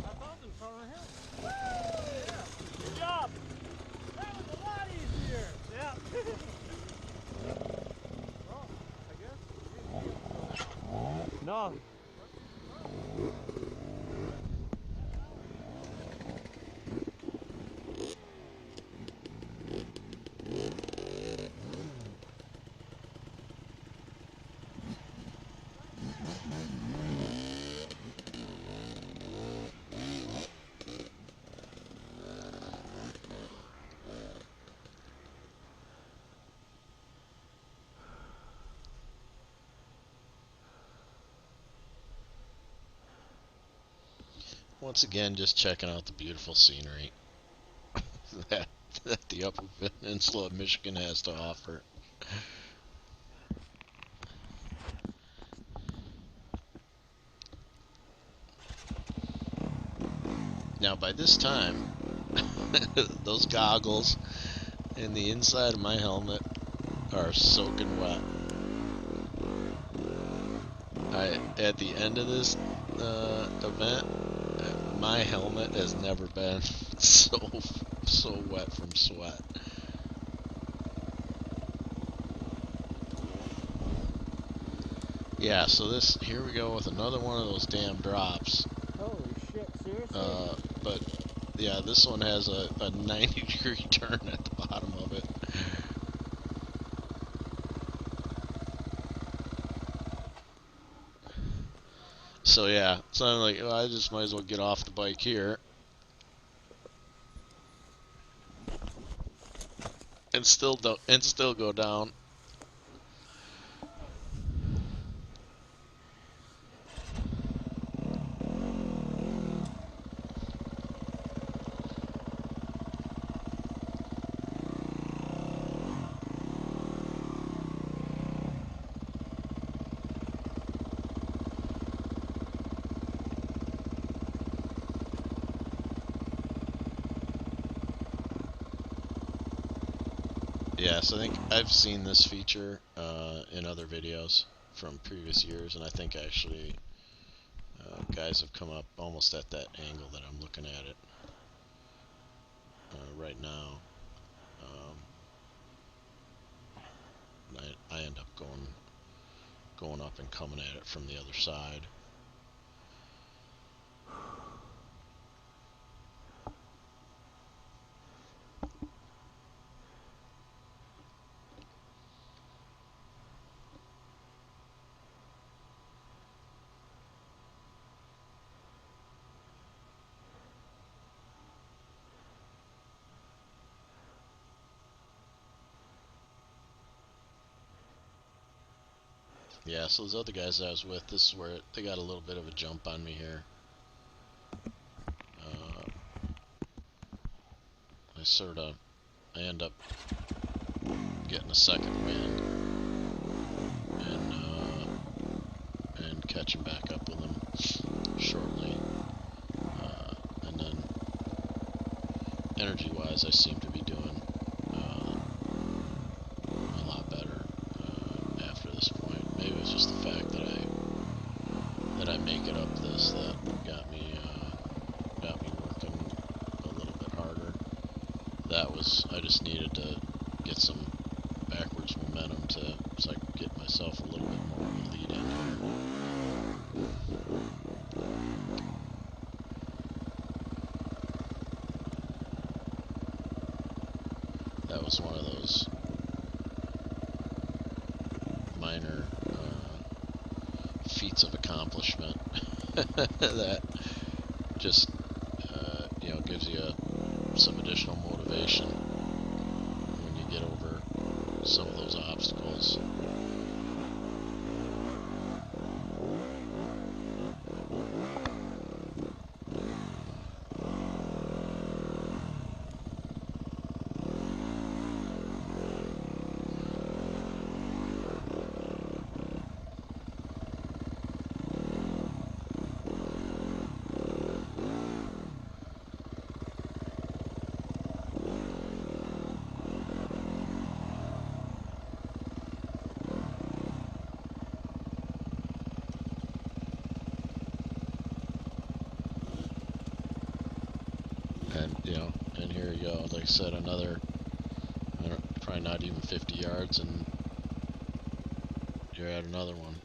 I thought it was in front of him. Yeah. Good job. That was a lot easier. Yeah. Well, I guess. No. Once again, just checking out the beautiful scenery that the Upper Peninsula of Michigan has to offer. Now, by this time, those goggles and the inside of my helmet are soaking wet. At the end of this event, my helmet has never been so wet from sweat. Yeah, so here we go with another one of those damn drops. Holy shit, seriously? But yeah, this one has a 90-degree turn at the bottom of it. So yeah, so I'm like, well, I just might as well get off the bike here and still go down. Yeah, so I think I've seen this feature in other videos from previous years, and I think actually guys have come up almost at that angle that I'm looking at it right now. I end up going up and coming at it from the other side. Yeah, so those other guys I was with, this is where they got a little bit of a jump on me here. I end up getting a second wind and catching back up with them shortly. And then energy-wise, I seem to be doing a lot better after this point. Maybe it was just the fact that I make it up this that got me working a little bit harder. I just needed to get some backwards momentum so I could get myself a little bit more of a lead in here. That was one of those minor feats of accomplishment that just gives you some additional motivation when you get over some of those obstacles. And here you go. Like I said, another, probably not even 50 yards, and you're at another one.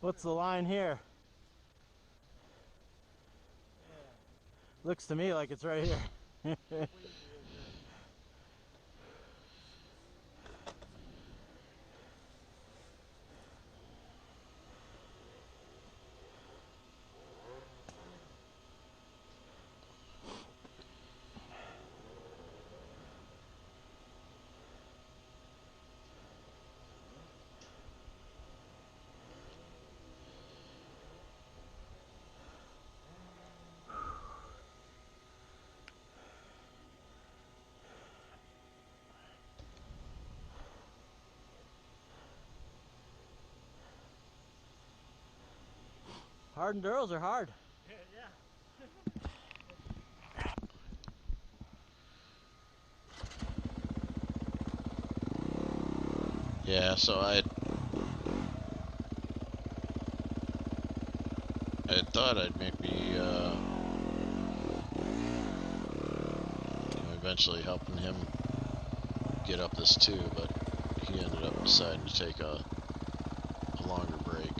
What's the line here? Looks to me like it's right here. Hard enduros are hard. Yeah. Yeah, so I had thought I'd maybe eventually helping him get up this too, but he ended up deciding to take a longer break.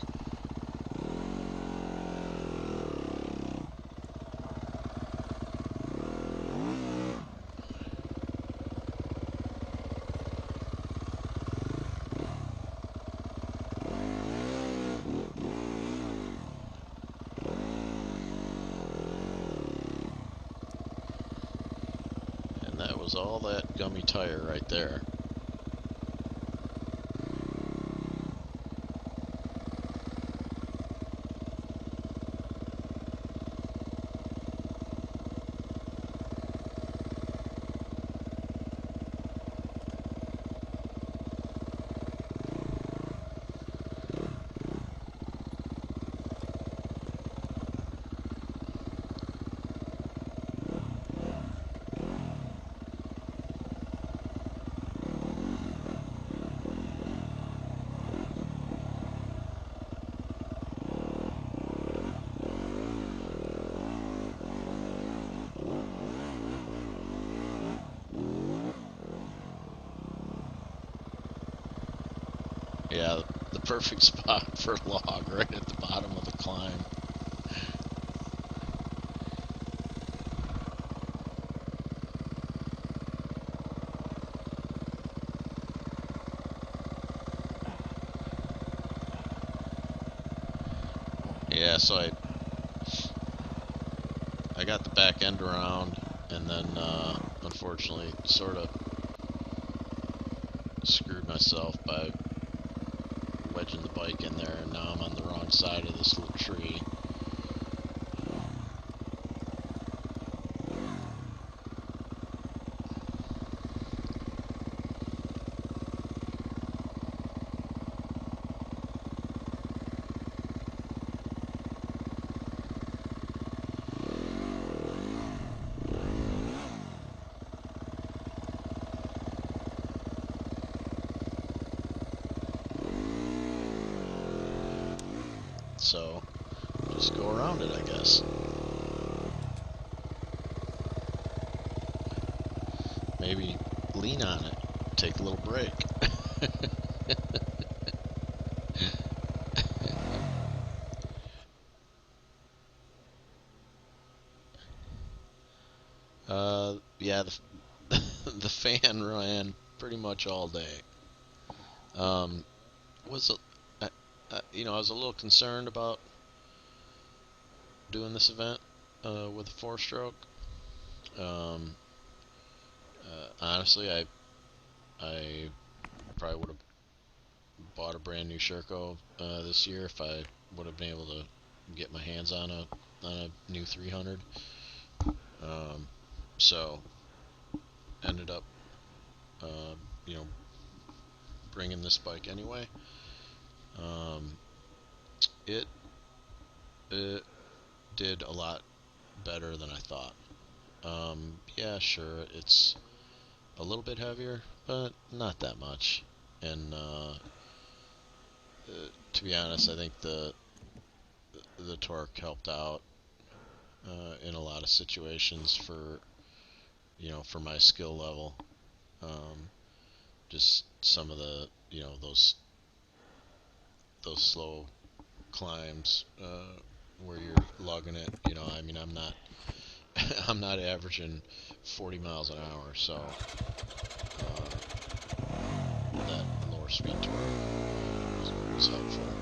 And that was all that gummy tire right there. Yeah, the perfect spot for a log right at the bottom of the climb. Yeah, so I got the back end around, and then unfortunately sort of screwed myself by wedging the bike in there, and now I'm on the wrong side of this little tree. So, just go around it, I guess. Maybe lean on it, take a little break. Yeah, the fan ran pretty much all day. Was I was a little concerned about doing this event with a four-stroke. Um, Honestly, I probably would have bought a brand new Sherco this year if I would have been able to get my hands on a new 300. So ended up uh, you know bringing this bike anyway. Um, it it did a lot better than I thought. Yeah, sure, it's a little bit heavier, but not that much. And to be honest, I think the torque helped out in a lot of situations for my skill level. Um, just some of the those slow climbs where you're lugging it. I mean, I'm not I'm not averaging 40 miles an hour, so that lower speed torque was helpful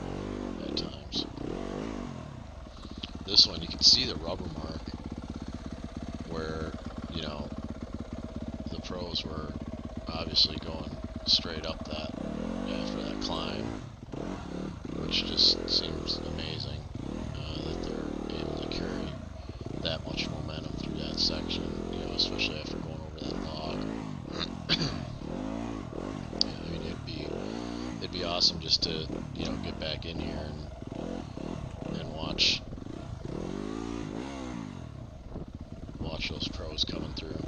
at times. This one, you can see the rubber mark where, the pros were obviously going straight up that after that climb, which just seems amazing that they're able to carry that much momentum through that section, especially after going over that log. I mean, it'd be awesome just to, get back in here and watch those pros coming through.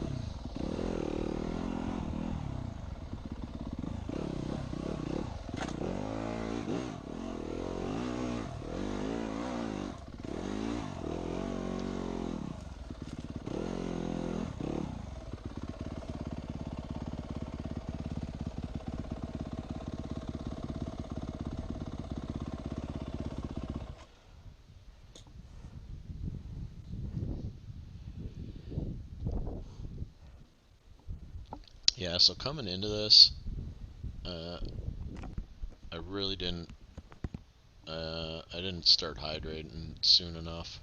Yeah, so coming into this, I really didn't. I didn't start hydrating soon enough.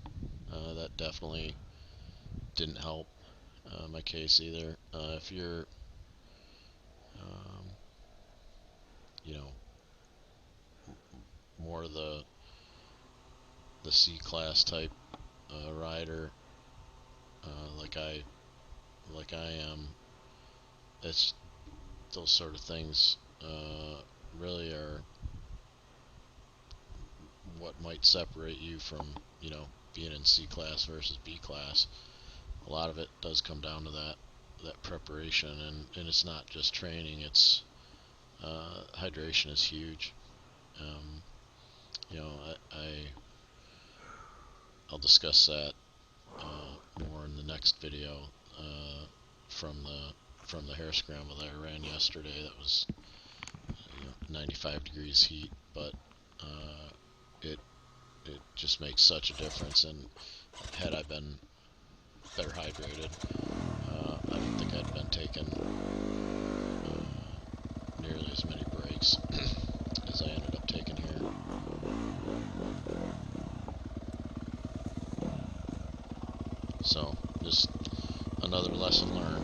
That definitely didn't help my case either. If you're, um, you know, more the C class type rider, like I am, it's those sort of things really are what might separate you from, being in C class versus B class. A lot of it does come down to that preparation, and it's not just training. It's hydration is huge. Um, I'll discuss that more in the next video from the hair scramble that I ran yesterday. That was 95 degrees heat, but it it just makes such a difference. And had I been better hydrated, I don't think I'd been taking nearly as many breaks as I ended up taking here. So, just another lesson learned.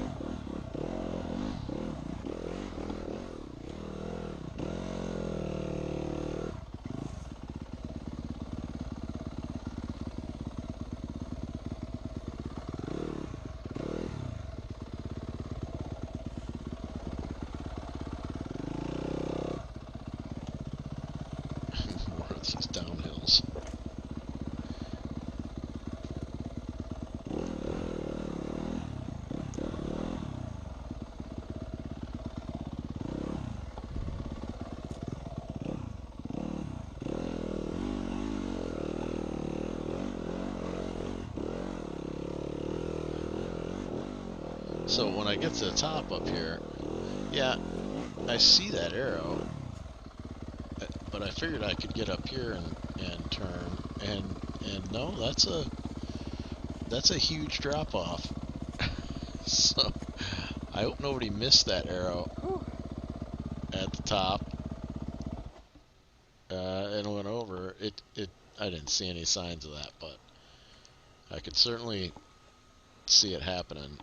More of these downhills. So when I get to the top up here, yeah, I see that arrow, but I figured I could get up here and turn, and no, that's a huge drop off. So I hope nobody missed that arrow at the top and went over. I didn't see any signs of that, but I could certainly see it happening.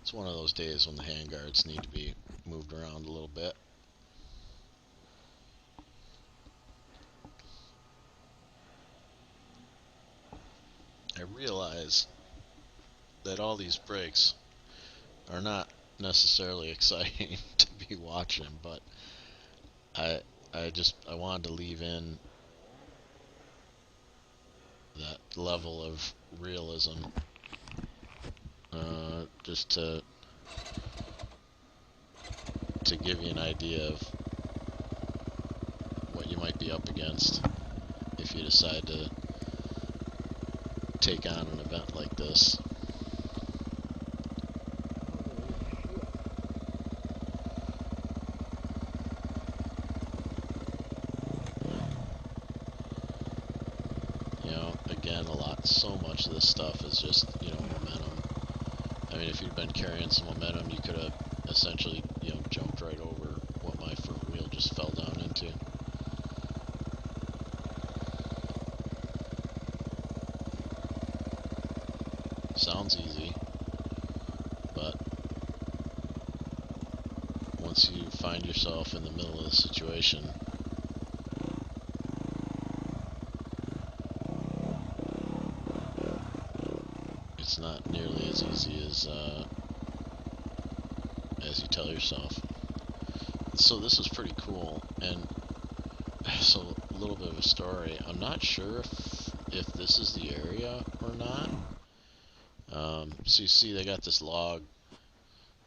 It's one of those days when the handguards need to be moved around a little bit. I realize that all these breaks are not necessarily exciting to be watching, but I I wanted to leave in that level of realism, just to give you an idea of what you might be up against if you decide to take on an event like this. Again, so much of this stuff is just, momentum. I mean, if you'd been carrying some momentum, you could have essentially, jumped right over what my front wheel just fell down into. Sounds easy, but once you find yourself in the middle of the situation, it's not nearly as easy as you tell yourself. So this is pretty cool, and so a little bit of a story. I'm not sure if this is the area or not. So you see they got this log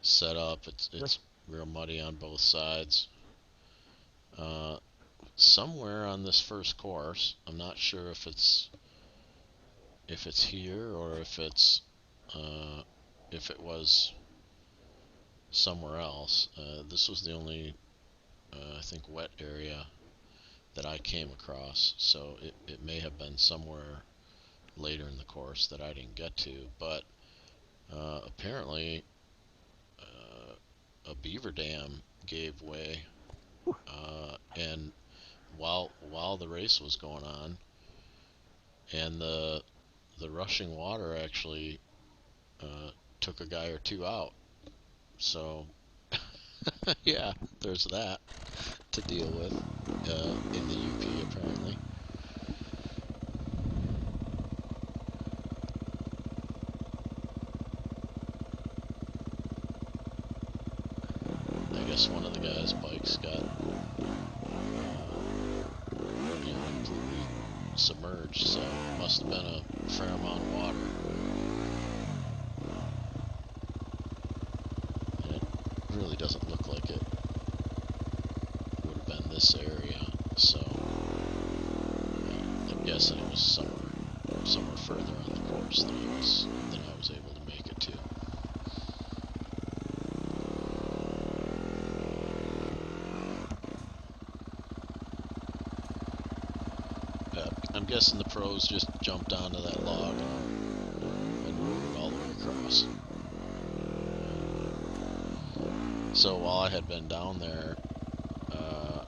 set up. It's real muddy on both sides. Somewhere on this first course, I'm not sure if it's if it's here or if it's if it was somewhere else. This was the only I think wet area that I came across, so it may have been somewhere later in the course that I didn't get to, but apparently a beaver dam gave way, and while the race was going on, and the rushing water actually took a guy or two out. So yeah, there's that to deal with in the UP apparently. I guess one of the guys' bikes got completely submerged, so it must have been a fair amount of water. And it really doesn't look like it would have been this area, so I'm guessing it was somewhere further on the course than I was able to make it to. I'm guessing the pros just jumped onto that log and rode it all the way across. So while I had been down there, I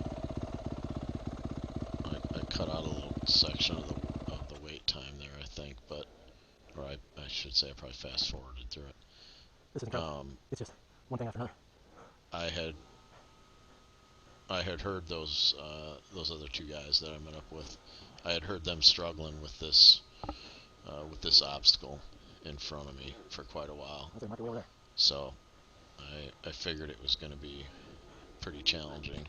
cut out a little section of the wait time there, I think, or I should say I probably fast forwarded through it. This is incredible. It's just one thing after another. I had heard those other two guys that I met up with. I had heard them struggling with this obstacle in front of me for quite a while. There's a marker way over there. So I figured it was going to be pretty challenging.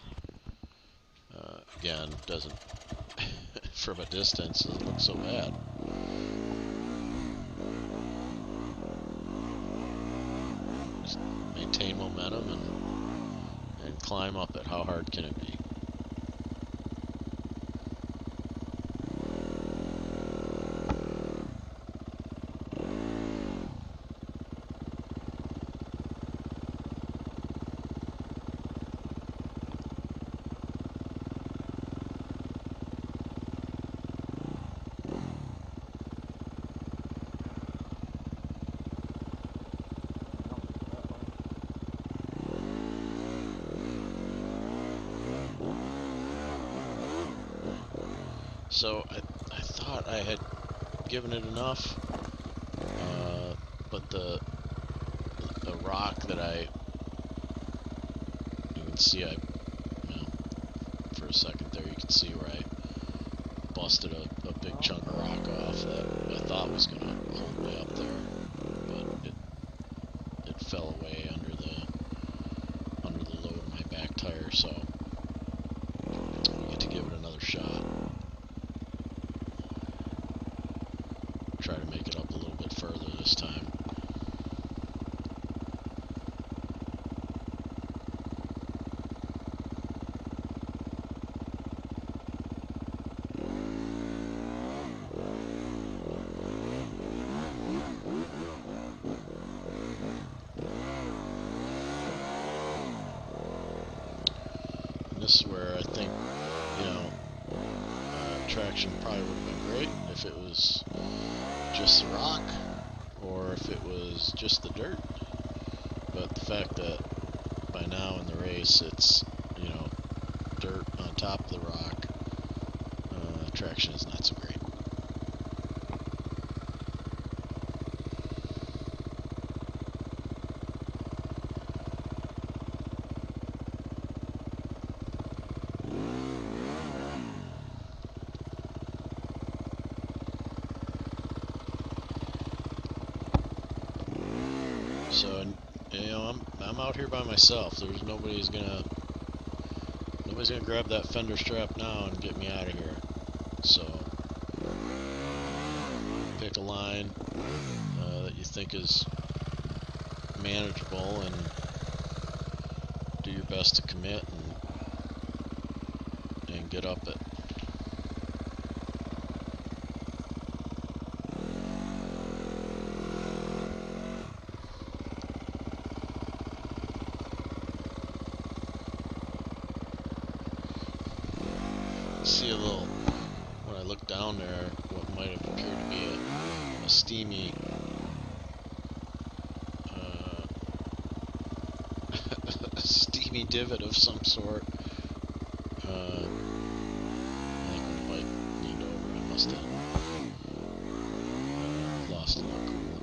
Again, doesn't from a distance doesn't look so bad. Just maintain momentum and climb up it. How hard can it be? So I thought I had given it enough, but the rock that you can see for a second there you can see where I busted a big chunk of rock off that I thought was going to hold me up there, but it fell away under the load of my back tire, so we get to give it another shot. Try to make it up a little bit further this time. And this is where I think, traction probably would have been great if it was just the rock or if it was just the dirt. But the fact that by now in the race it's, dirt on top of the rock, traction is not so great. So, I'm out here by myself. There's nobody's gonna grab that fender strap now and get me out of here. So, pick a line that you think is manageable and do your best to commit and get up it. might have appeared to be a steamy a steamy divot of some sort. I think when the bike leaned over, I must have lost a little cool.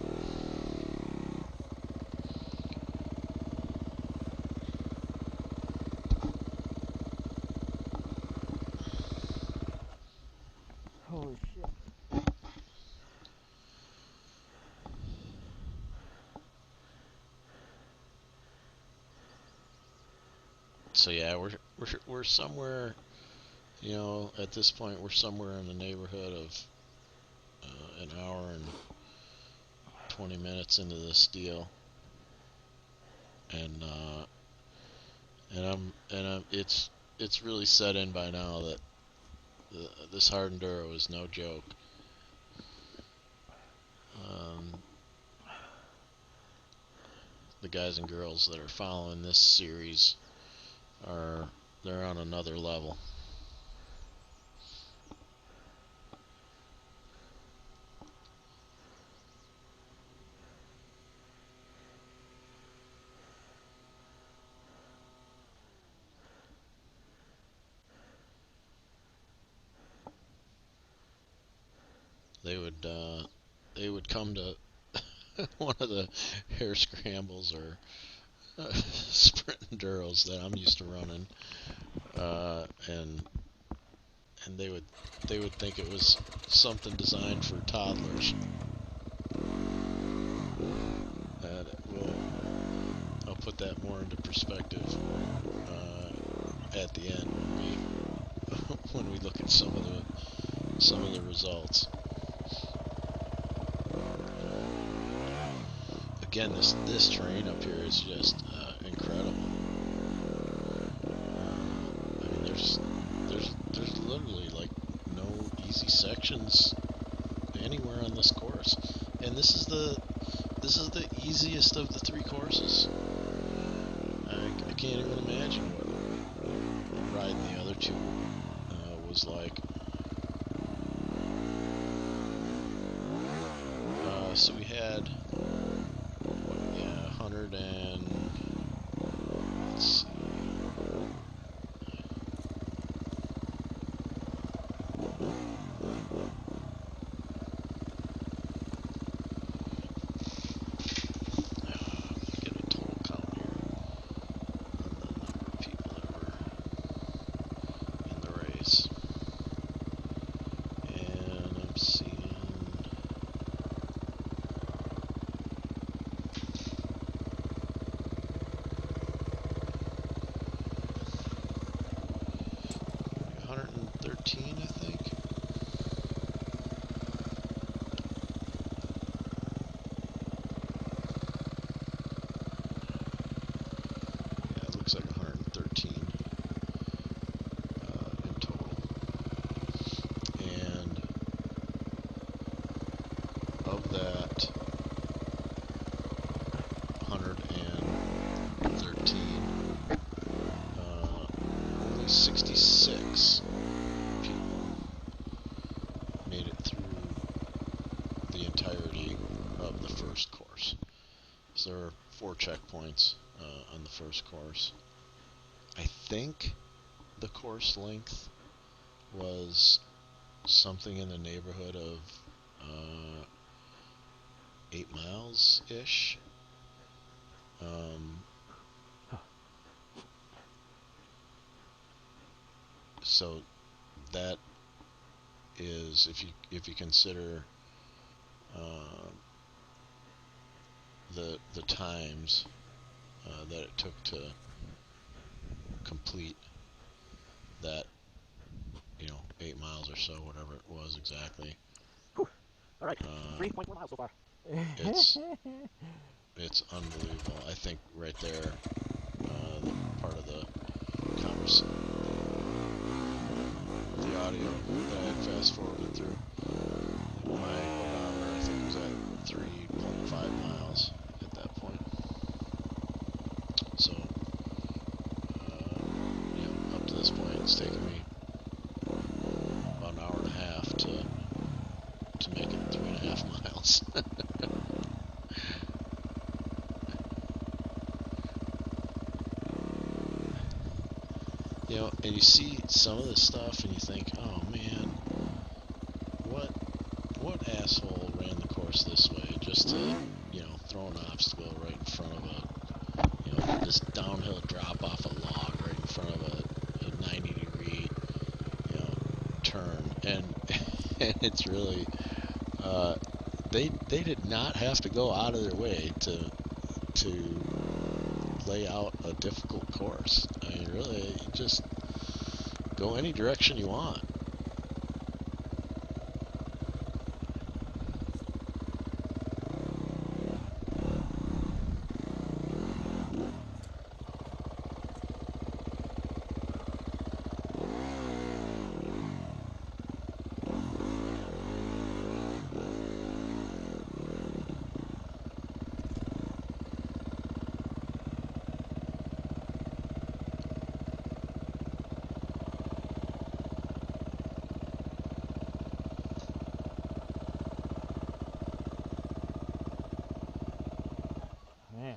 Holy shit. So yeah, we're somewhere, you know, at this point we're somewhere in the neighborhood of an hour and 20 minutes into this deal, and it's really set in by now that this hard enduro is no joke. The guys and girls that are following this series they're on another level. They would come to one of the hare scrambles or sprint enduros that I'm used to running, and they would think it was something designed for toddlers. I'll put that more into perspective at the end when we look at some of the results. Again, this terrain up here is just incredible. I mean, there's literally like no easy sections anywhere on this course, and this is the easiest of the three courses. I can't even imagine what riding the other two was like. So we had 100 and let's see. Get a total count here on the number of people that were in the race, and I'm seeing 113, I think. Yeah, it looks like 113 in total. And of that 113, only 66 people made it through the entirety of the first course. So there are 4 checkpoints on the first course. I think the course length was something in the neighborhood of 8 miles-ish. So that is, if you consider the times that it took to complete that, 8 miles or so, whatever it was exactly. Whew. All right, 3.4 miles so far. It's unbelievable. I think right there, part of the the audio that I had fast forwarded through, my odometer I think was at 3.5 miles at that point. So, up to this point, it's taken me about an hour and a half to know, and you see some of this stuff and you think, oh man, what asshole ran the course this way just to, you know, throw an obstacle right in front of a, you know, this downhill drop off a log right in front of a 90-degree, you know, turn. And, and it's really, they did not have to go out of their way to lay out a difficult course. I mean, really, you just go any direction you want. Man.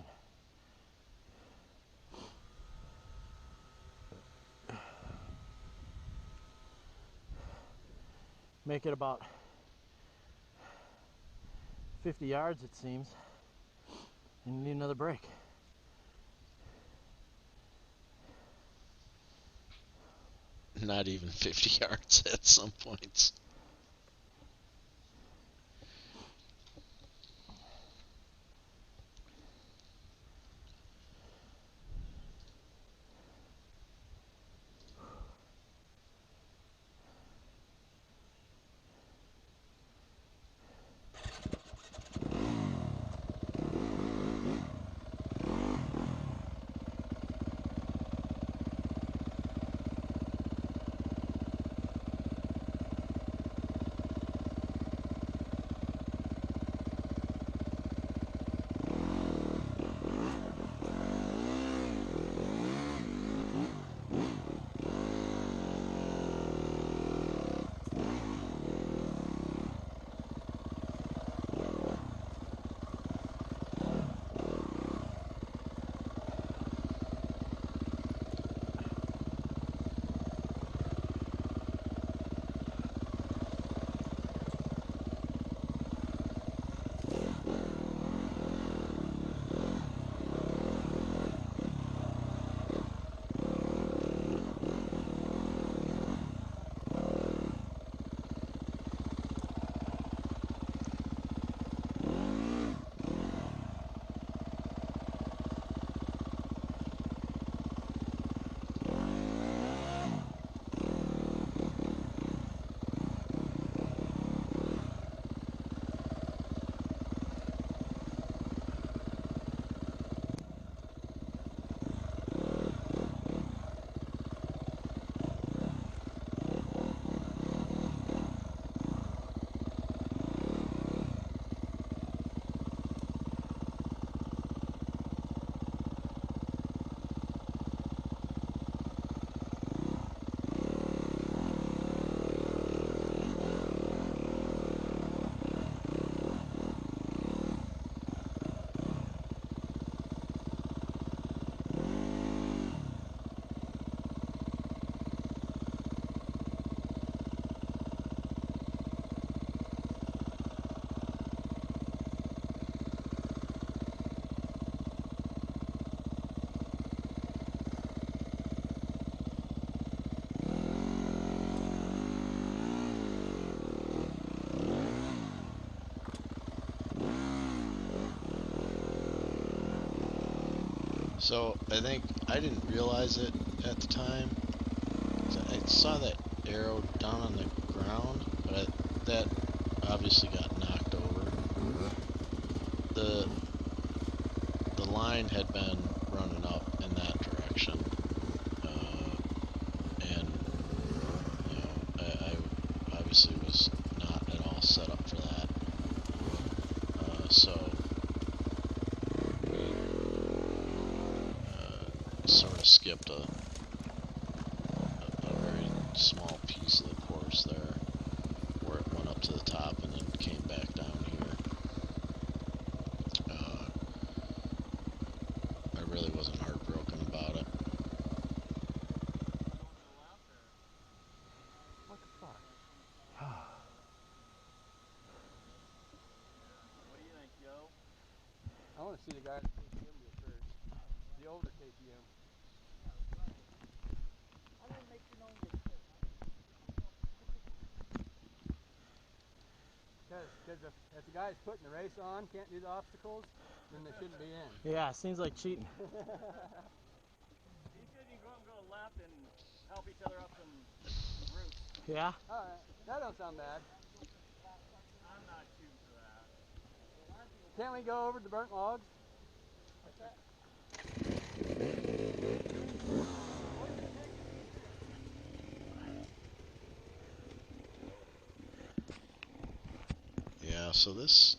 Make it about 50 yards, it seems, and you need another break. Not even 50 yards at some points. So I think I didn't realize it at the time. I saw that arrow down on the ground, but that obviously got knocked over. The line had been running up in that direction, and you know I obviously was not at all set up for that. So sort of skipped a very small piece of the course there, where it went up to the top and then came back down here. I really wasn't heartbroken about it. want to see the guy at the KTM do it first. The older KTM. Because if the guy's putting the race on can't do the obstacles, then they shouldn't be in. Yeah, seems like cheating. He said you can go out and go left and help each other up some routes. Yeah? Alright, that don't sound bad. I'm not shooting for that. Can't we go over the burnt logs? Yeah, so this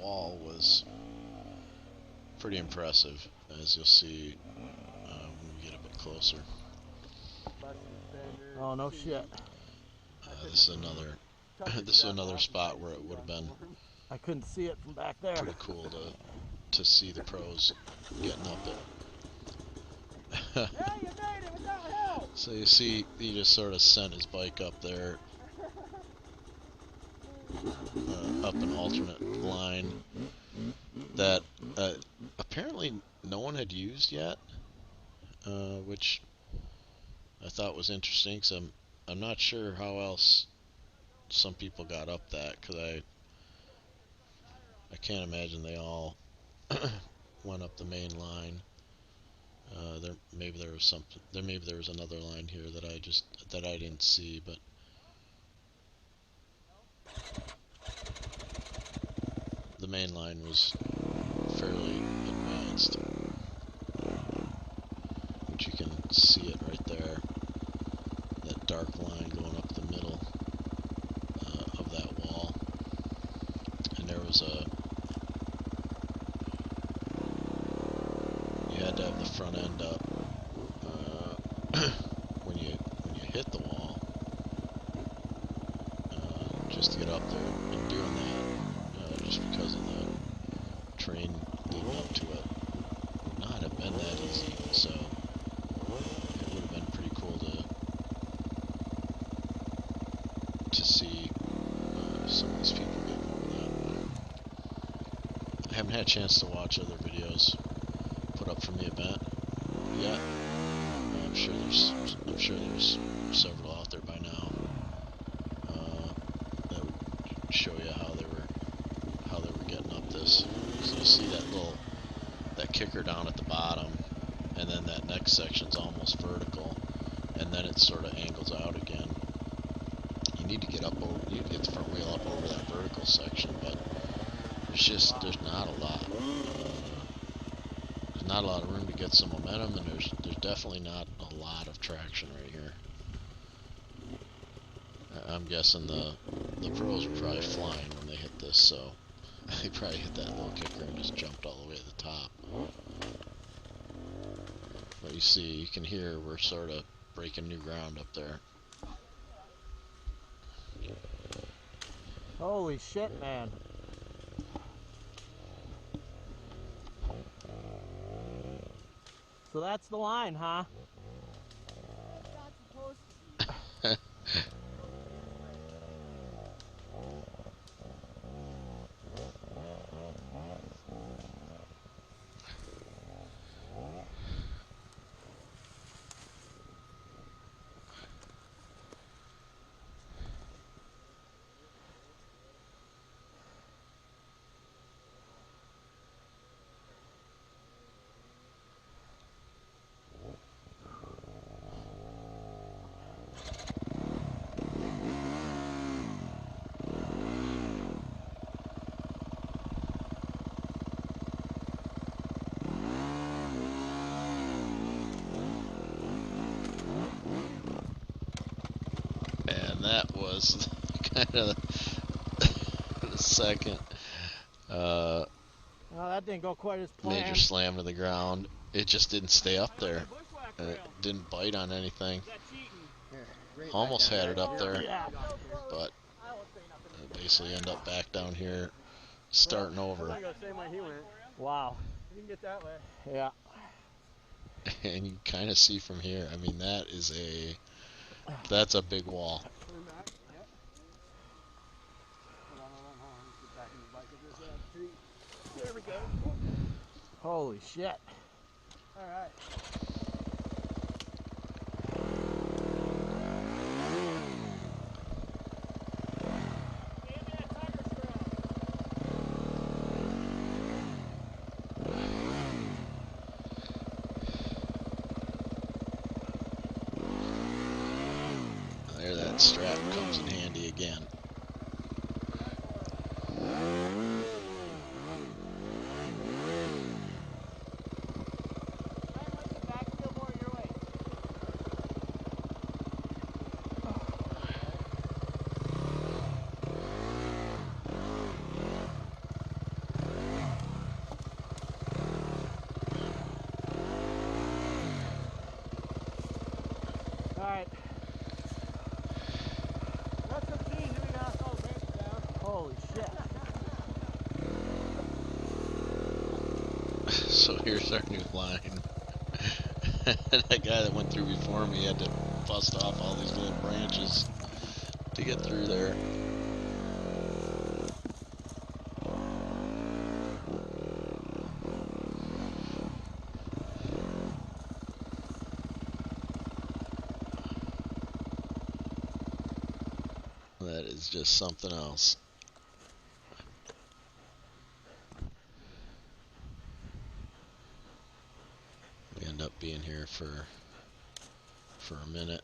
wall was pretty impressive, as you'll see when we get a bit closer. Oh, no shit. This is another this is another spot where it would have been I couldn't see it from back there. pretty cool to see the pros getting up it. Yeah, you made it without help! So you see, he just sort of sent his bike up there, up an alternate line that apparently no one had used yet, which I thought was interesting, because I'm not sure how else some people got up that, because I can't imagine they all went up the main line. Maybe there was something. Maybe there was another line here that I didn't see, but the main line was fairly advanced, which you can see it right there. That dark line going up the middle of that wall, and there was you had to have the front end up when you hit the wall, just to get up there. And doing that, just because of the terrain leading up to it, would not have been that easy. So it would have been pretty cool to see some of these people getting over that. I haven't had a chance to watch other videos put up from the event yet. I'm sure there's several out there by now that would show you how they were getting up this. So you see that kicker down at the bottom, and then that next section's almost vertical, and then it sort of angles out again. You need to get the front wheel up over that vertical section, but there's not a lot. There's not a lot of room to get some momentum, and there's definitely not a lot of traction right here. I'm guessing the pros were probably flying when they hit this, so they probably hit that little kicker and just jumped all the way to the top. But you can hear we're sort of breaking new ground up there. Holy shit, man. So that's the line, huh? And that was kind of the second Well, that didn't go quite as planned. major slam to the ground. It just didn't stay up there. It didn't bite on anything. Almost had it up there, but it basically ended up back down here, starting over. I go the same way he went. Wow. You can get that way. Yeah. And you kind of see from here. I mean, that's a big wall. Turn back. Yep. Hold on. There we go. Holy shit. All right. There, that strap comes in handy again. Alright. That's the key. Here we got all ramps down. Holy shit. So here's our new line. That guy that went through before me had to bust off all these little branches to get through there. That is just something else. We end up being here for a minute.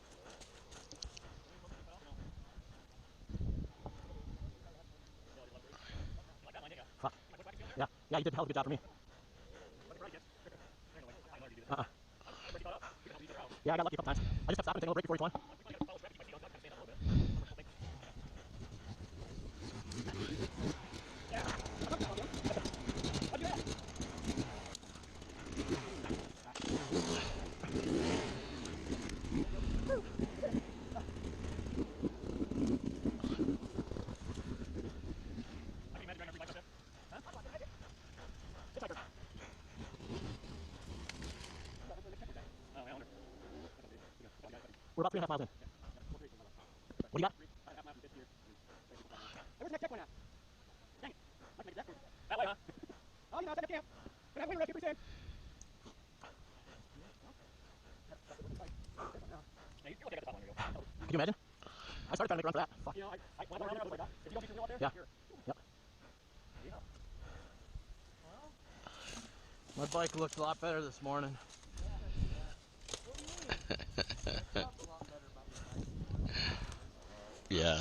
Fuck. Yeah, you did a hell of a good job for me. Yeah, I got lucky a couple times. I just kept stopping and taking a little break before each one. We're about 3.5 miles in. What do you got? Hey, where's the next checkpoint at? Dang it. I can make it that. That way, huh? Oh, you know, it's at the camp. We're having a rescue pretty soon. Yeah, you'll take it to the top one. There you go. Could you imagine? I started trying to make a run for that. Fuck. You know, I went around there, I was like, if you don't get through out there, Yeah. here. Yep. Yeah. My bike looked a lot better this morning. Yeah,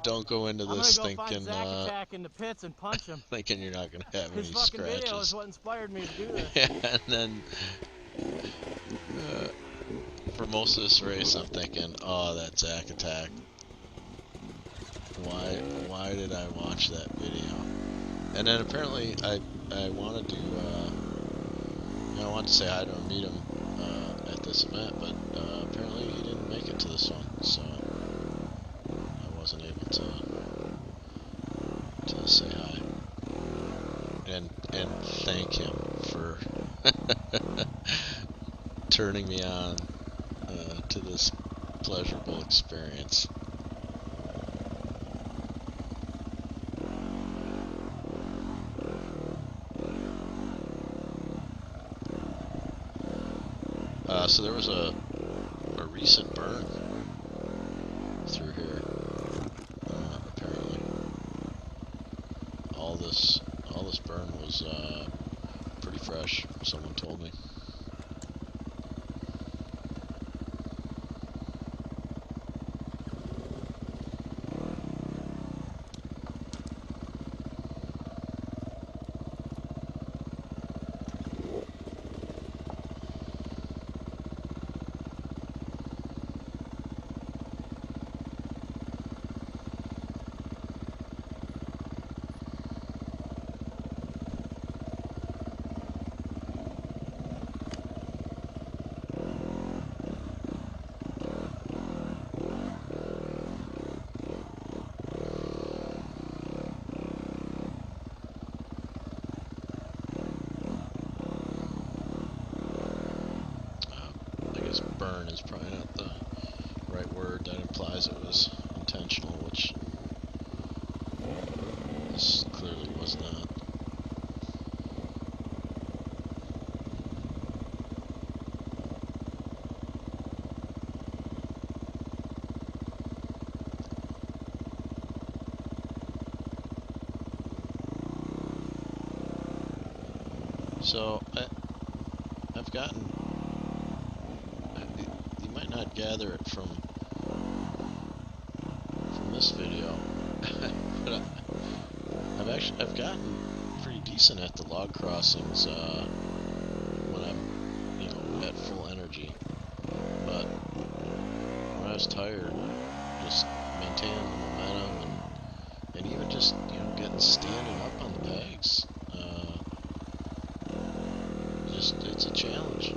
don't go into I'm this gonna go find thinking Zack Attack in the pits and punch him. thinking you're not gonna have His any fucking video is scratches. what inspired me to do this. And then for most of this race, I'm thinking, oh, that Zack Attack. Why did I watch that video? And then apparently I wanted to I wanted to say hi to him, meet him at this event, but apparently he didn't make it to this one, so I wasn't able to say hi and thank him for turning me on to this pleasurable experience. So there was a recent burn through here. Apparently, all this burn was pretty fresh. Someone told me. I guess burn is probably not the right word. That implies it was intentional, which this clearly was not. So I've gotten. You might not gather it from this video, but I've gotten pretty decent at the log crossings when I'm at full energy. But when I was tired, just maintaining the momentum and even just getting standing up on the pegs, it's a challenge.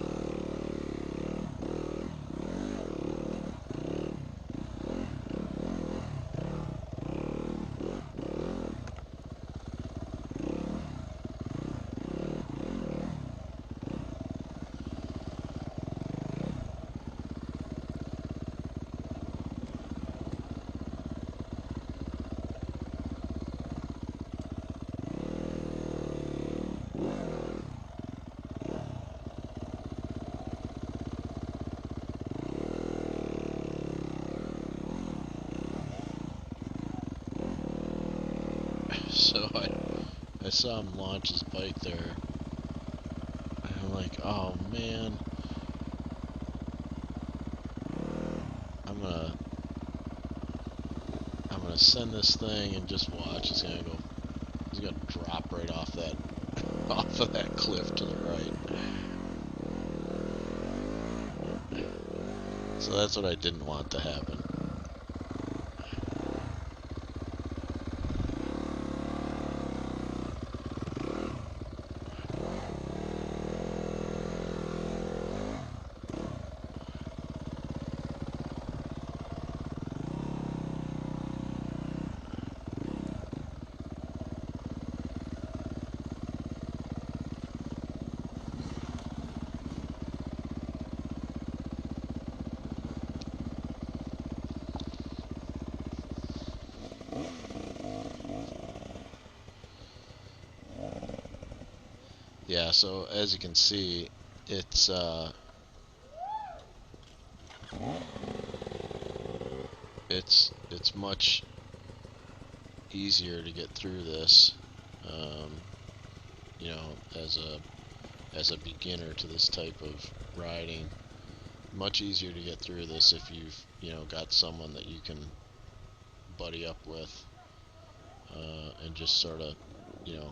So I saw him launch his bike there, and I'm like, oh man, I'm gonna send this thing and just watch. He's gonna drop right off that off of that cliff to the right. So that's what I didn't want to happen. Yeah, so as you can see, it's it's much easier to get through this, um, as a beginner to this type of riding. Much easier to get through this if you've got someone that you can buddy up with, and just sort of you know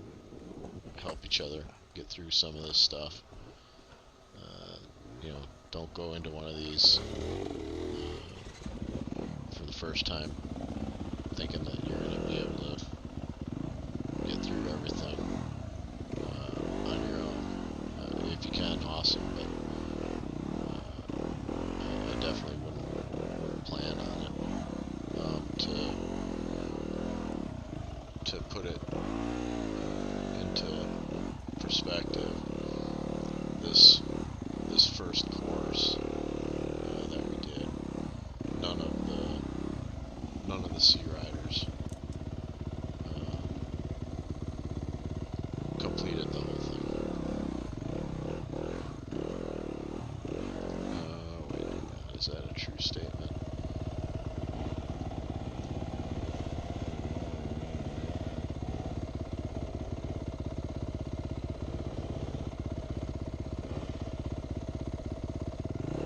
help each other get through some of this stuff. Uh, don't go into one of these for the first time thinking that you're going to be able to get through everything on your own. If you can, awesome, but I definitely wouldn't plan on it. To put it into perspective, this first course that we did, none of the sea riders completed the whole thing. Wait a minute, is that a true statement?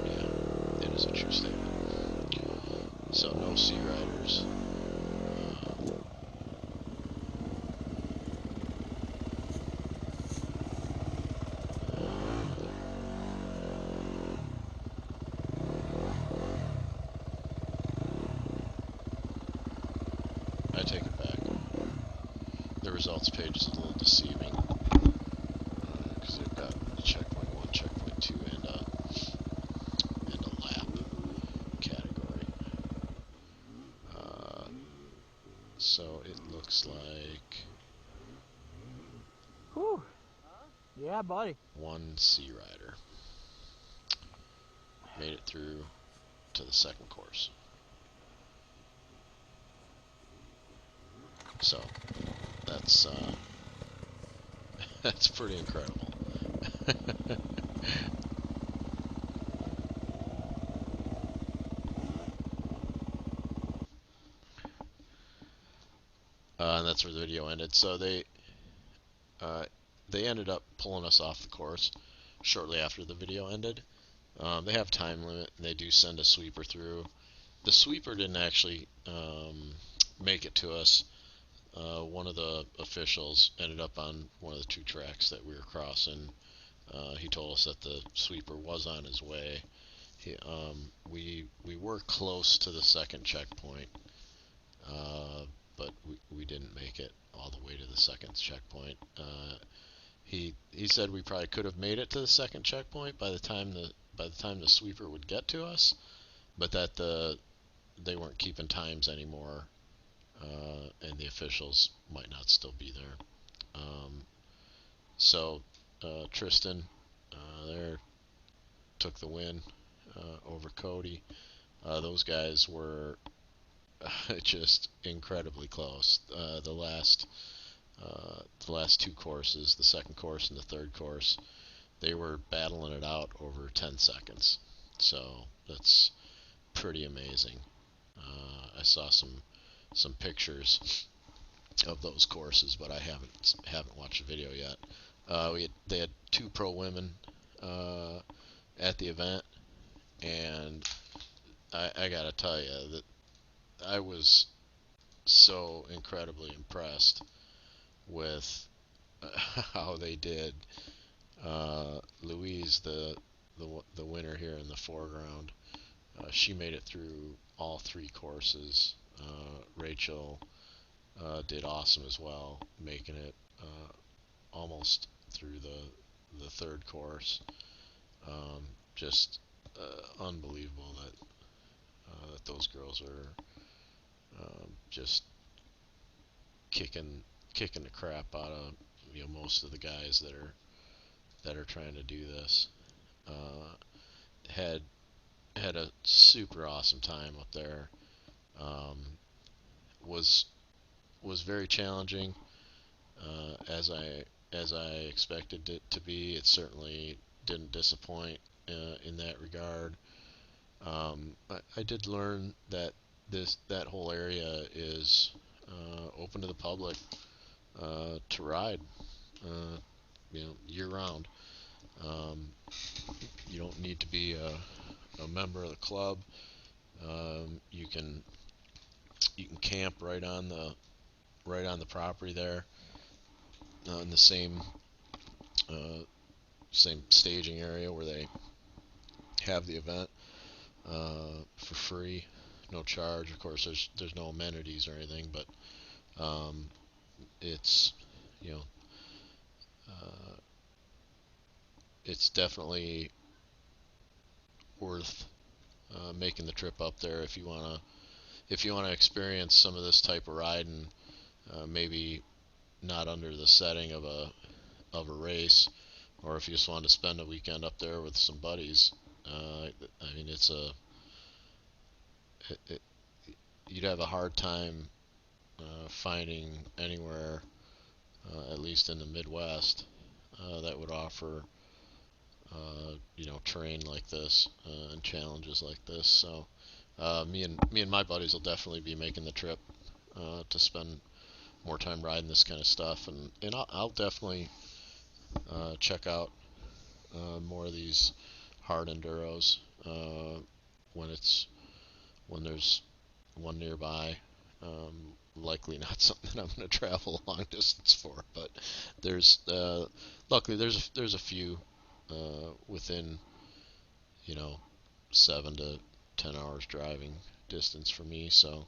Yeah, it is a true statement. So no sea riders. I take it back. The results page is a little deceiving because they've got checkpoint 1, checkpoint 2, and a lap category. So it looks like Whew. Yeah, buddy. one sea rider made it through to the second course. So that's that's pretty incredible. And that's where the video ended. So they they ended up pulling us off the course shortly after the video ended. They have time limit, and they do send a sweeper through. The sweeper didn't actually make it to us. One of the officials ended up on one of the two tracks that we were crossing. He told us that the sweeper was on his way. We were close to the second checkpoint, but we didn't make it all the way to the second checkpoint. He said we probably could have made it to the second checkpoint by the time the sweeper would get to us, but that they weren't keeping times anymore, and the officials might not still be there. So Tristan there took the win over Cody. Those guys were just incredibly close. The last two courses, the second course and the third course, they were battling it out over 10 seconds. So that's pretty amazing. I saw some pictures of those courses, but I haven't watched the video yet. They had two pro women at the event, and I gotta tell you that I was so incredibly impressed with how they did. Louise, the winner here in the foreground, she made it through all three courses. Rachel did awesome as well, making it almost through the third course. Just unbelievable that those girls are just kicking the crap out of most of the guys that are trying to do this. Had a super awesome time up there. Um, was very challenging, as I expected it to be. It certainly didn't disappoint in that regard. I did learn that that whole area is open to the public to ride, year round. Um, you don't need to be a member of the club. You can camp right on the property there, in the uh, same staging area where they have the event, for free, no charge. Of course, there's no amenities or anything, but um, it's you know uh, it's definitely worth making the trip up there if you wanna experience some of this type of riding. Maybe not under the setting of a race, or if you just want to spend a weekend up there with some buddies. I mean, it, you'd have a hard time finding anywhere, at least in the Midwest, that would offer terrain like this, and challenges like this. So me and my buddies will definitely be making the trip to spend more time riding this kind of stuff, and I'll definitely check out more of these hard enduros when when there's one nearby. Likely not something that I'm going to travel a long distance for, but there's luckily there's a few within 7 to 10 hours driving distance for me, so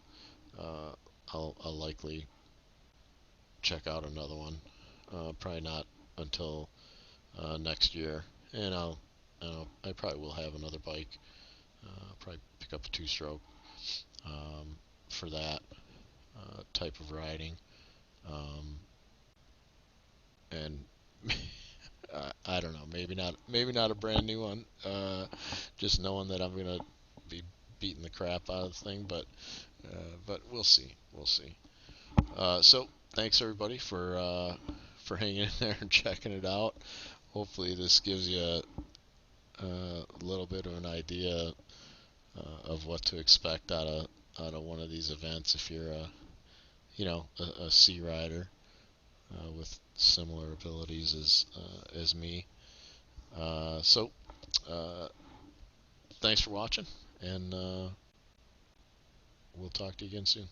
uh, I'll likely check out another one. Probably not until next year, and I probably will have another bike. Probably pick up a two-stroke for that type of riding, and I don't know, maybe not a brand new one. Just knowing that I'm gonna be beating the crap out of the thing, but we'll see. We'll see. So thanks everybody for hanging in there and checking it out. Hopefully this gives you a little bit of an idea of what to expect out of one of these events if you're a sea rider. with similar abilities as me. So thanks for watching, and we'll talk to you again soon.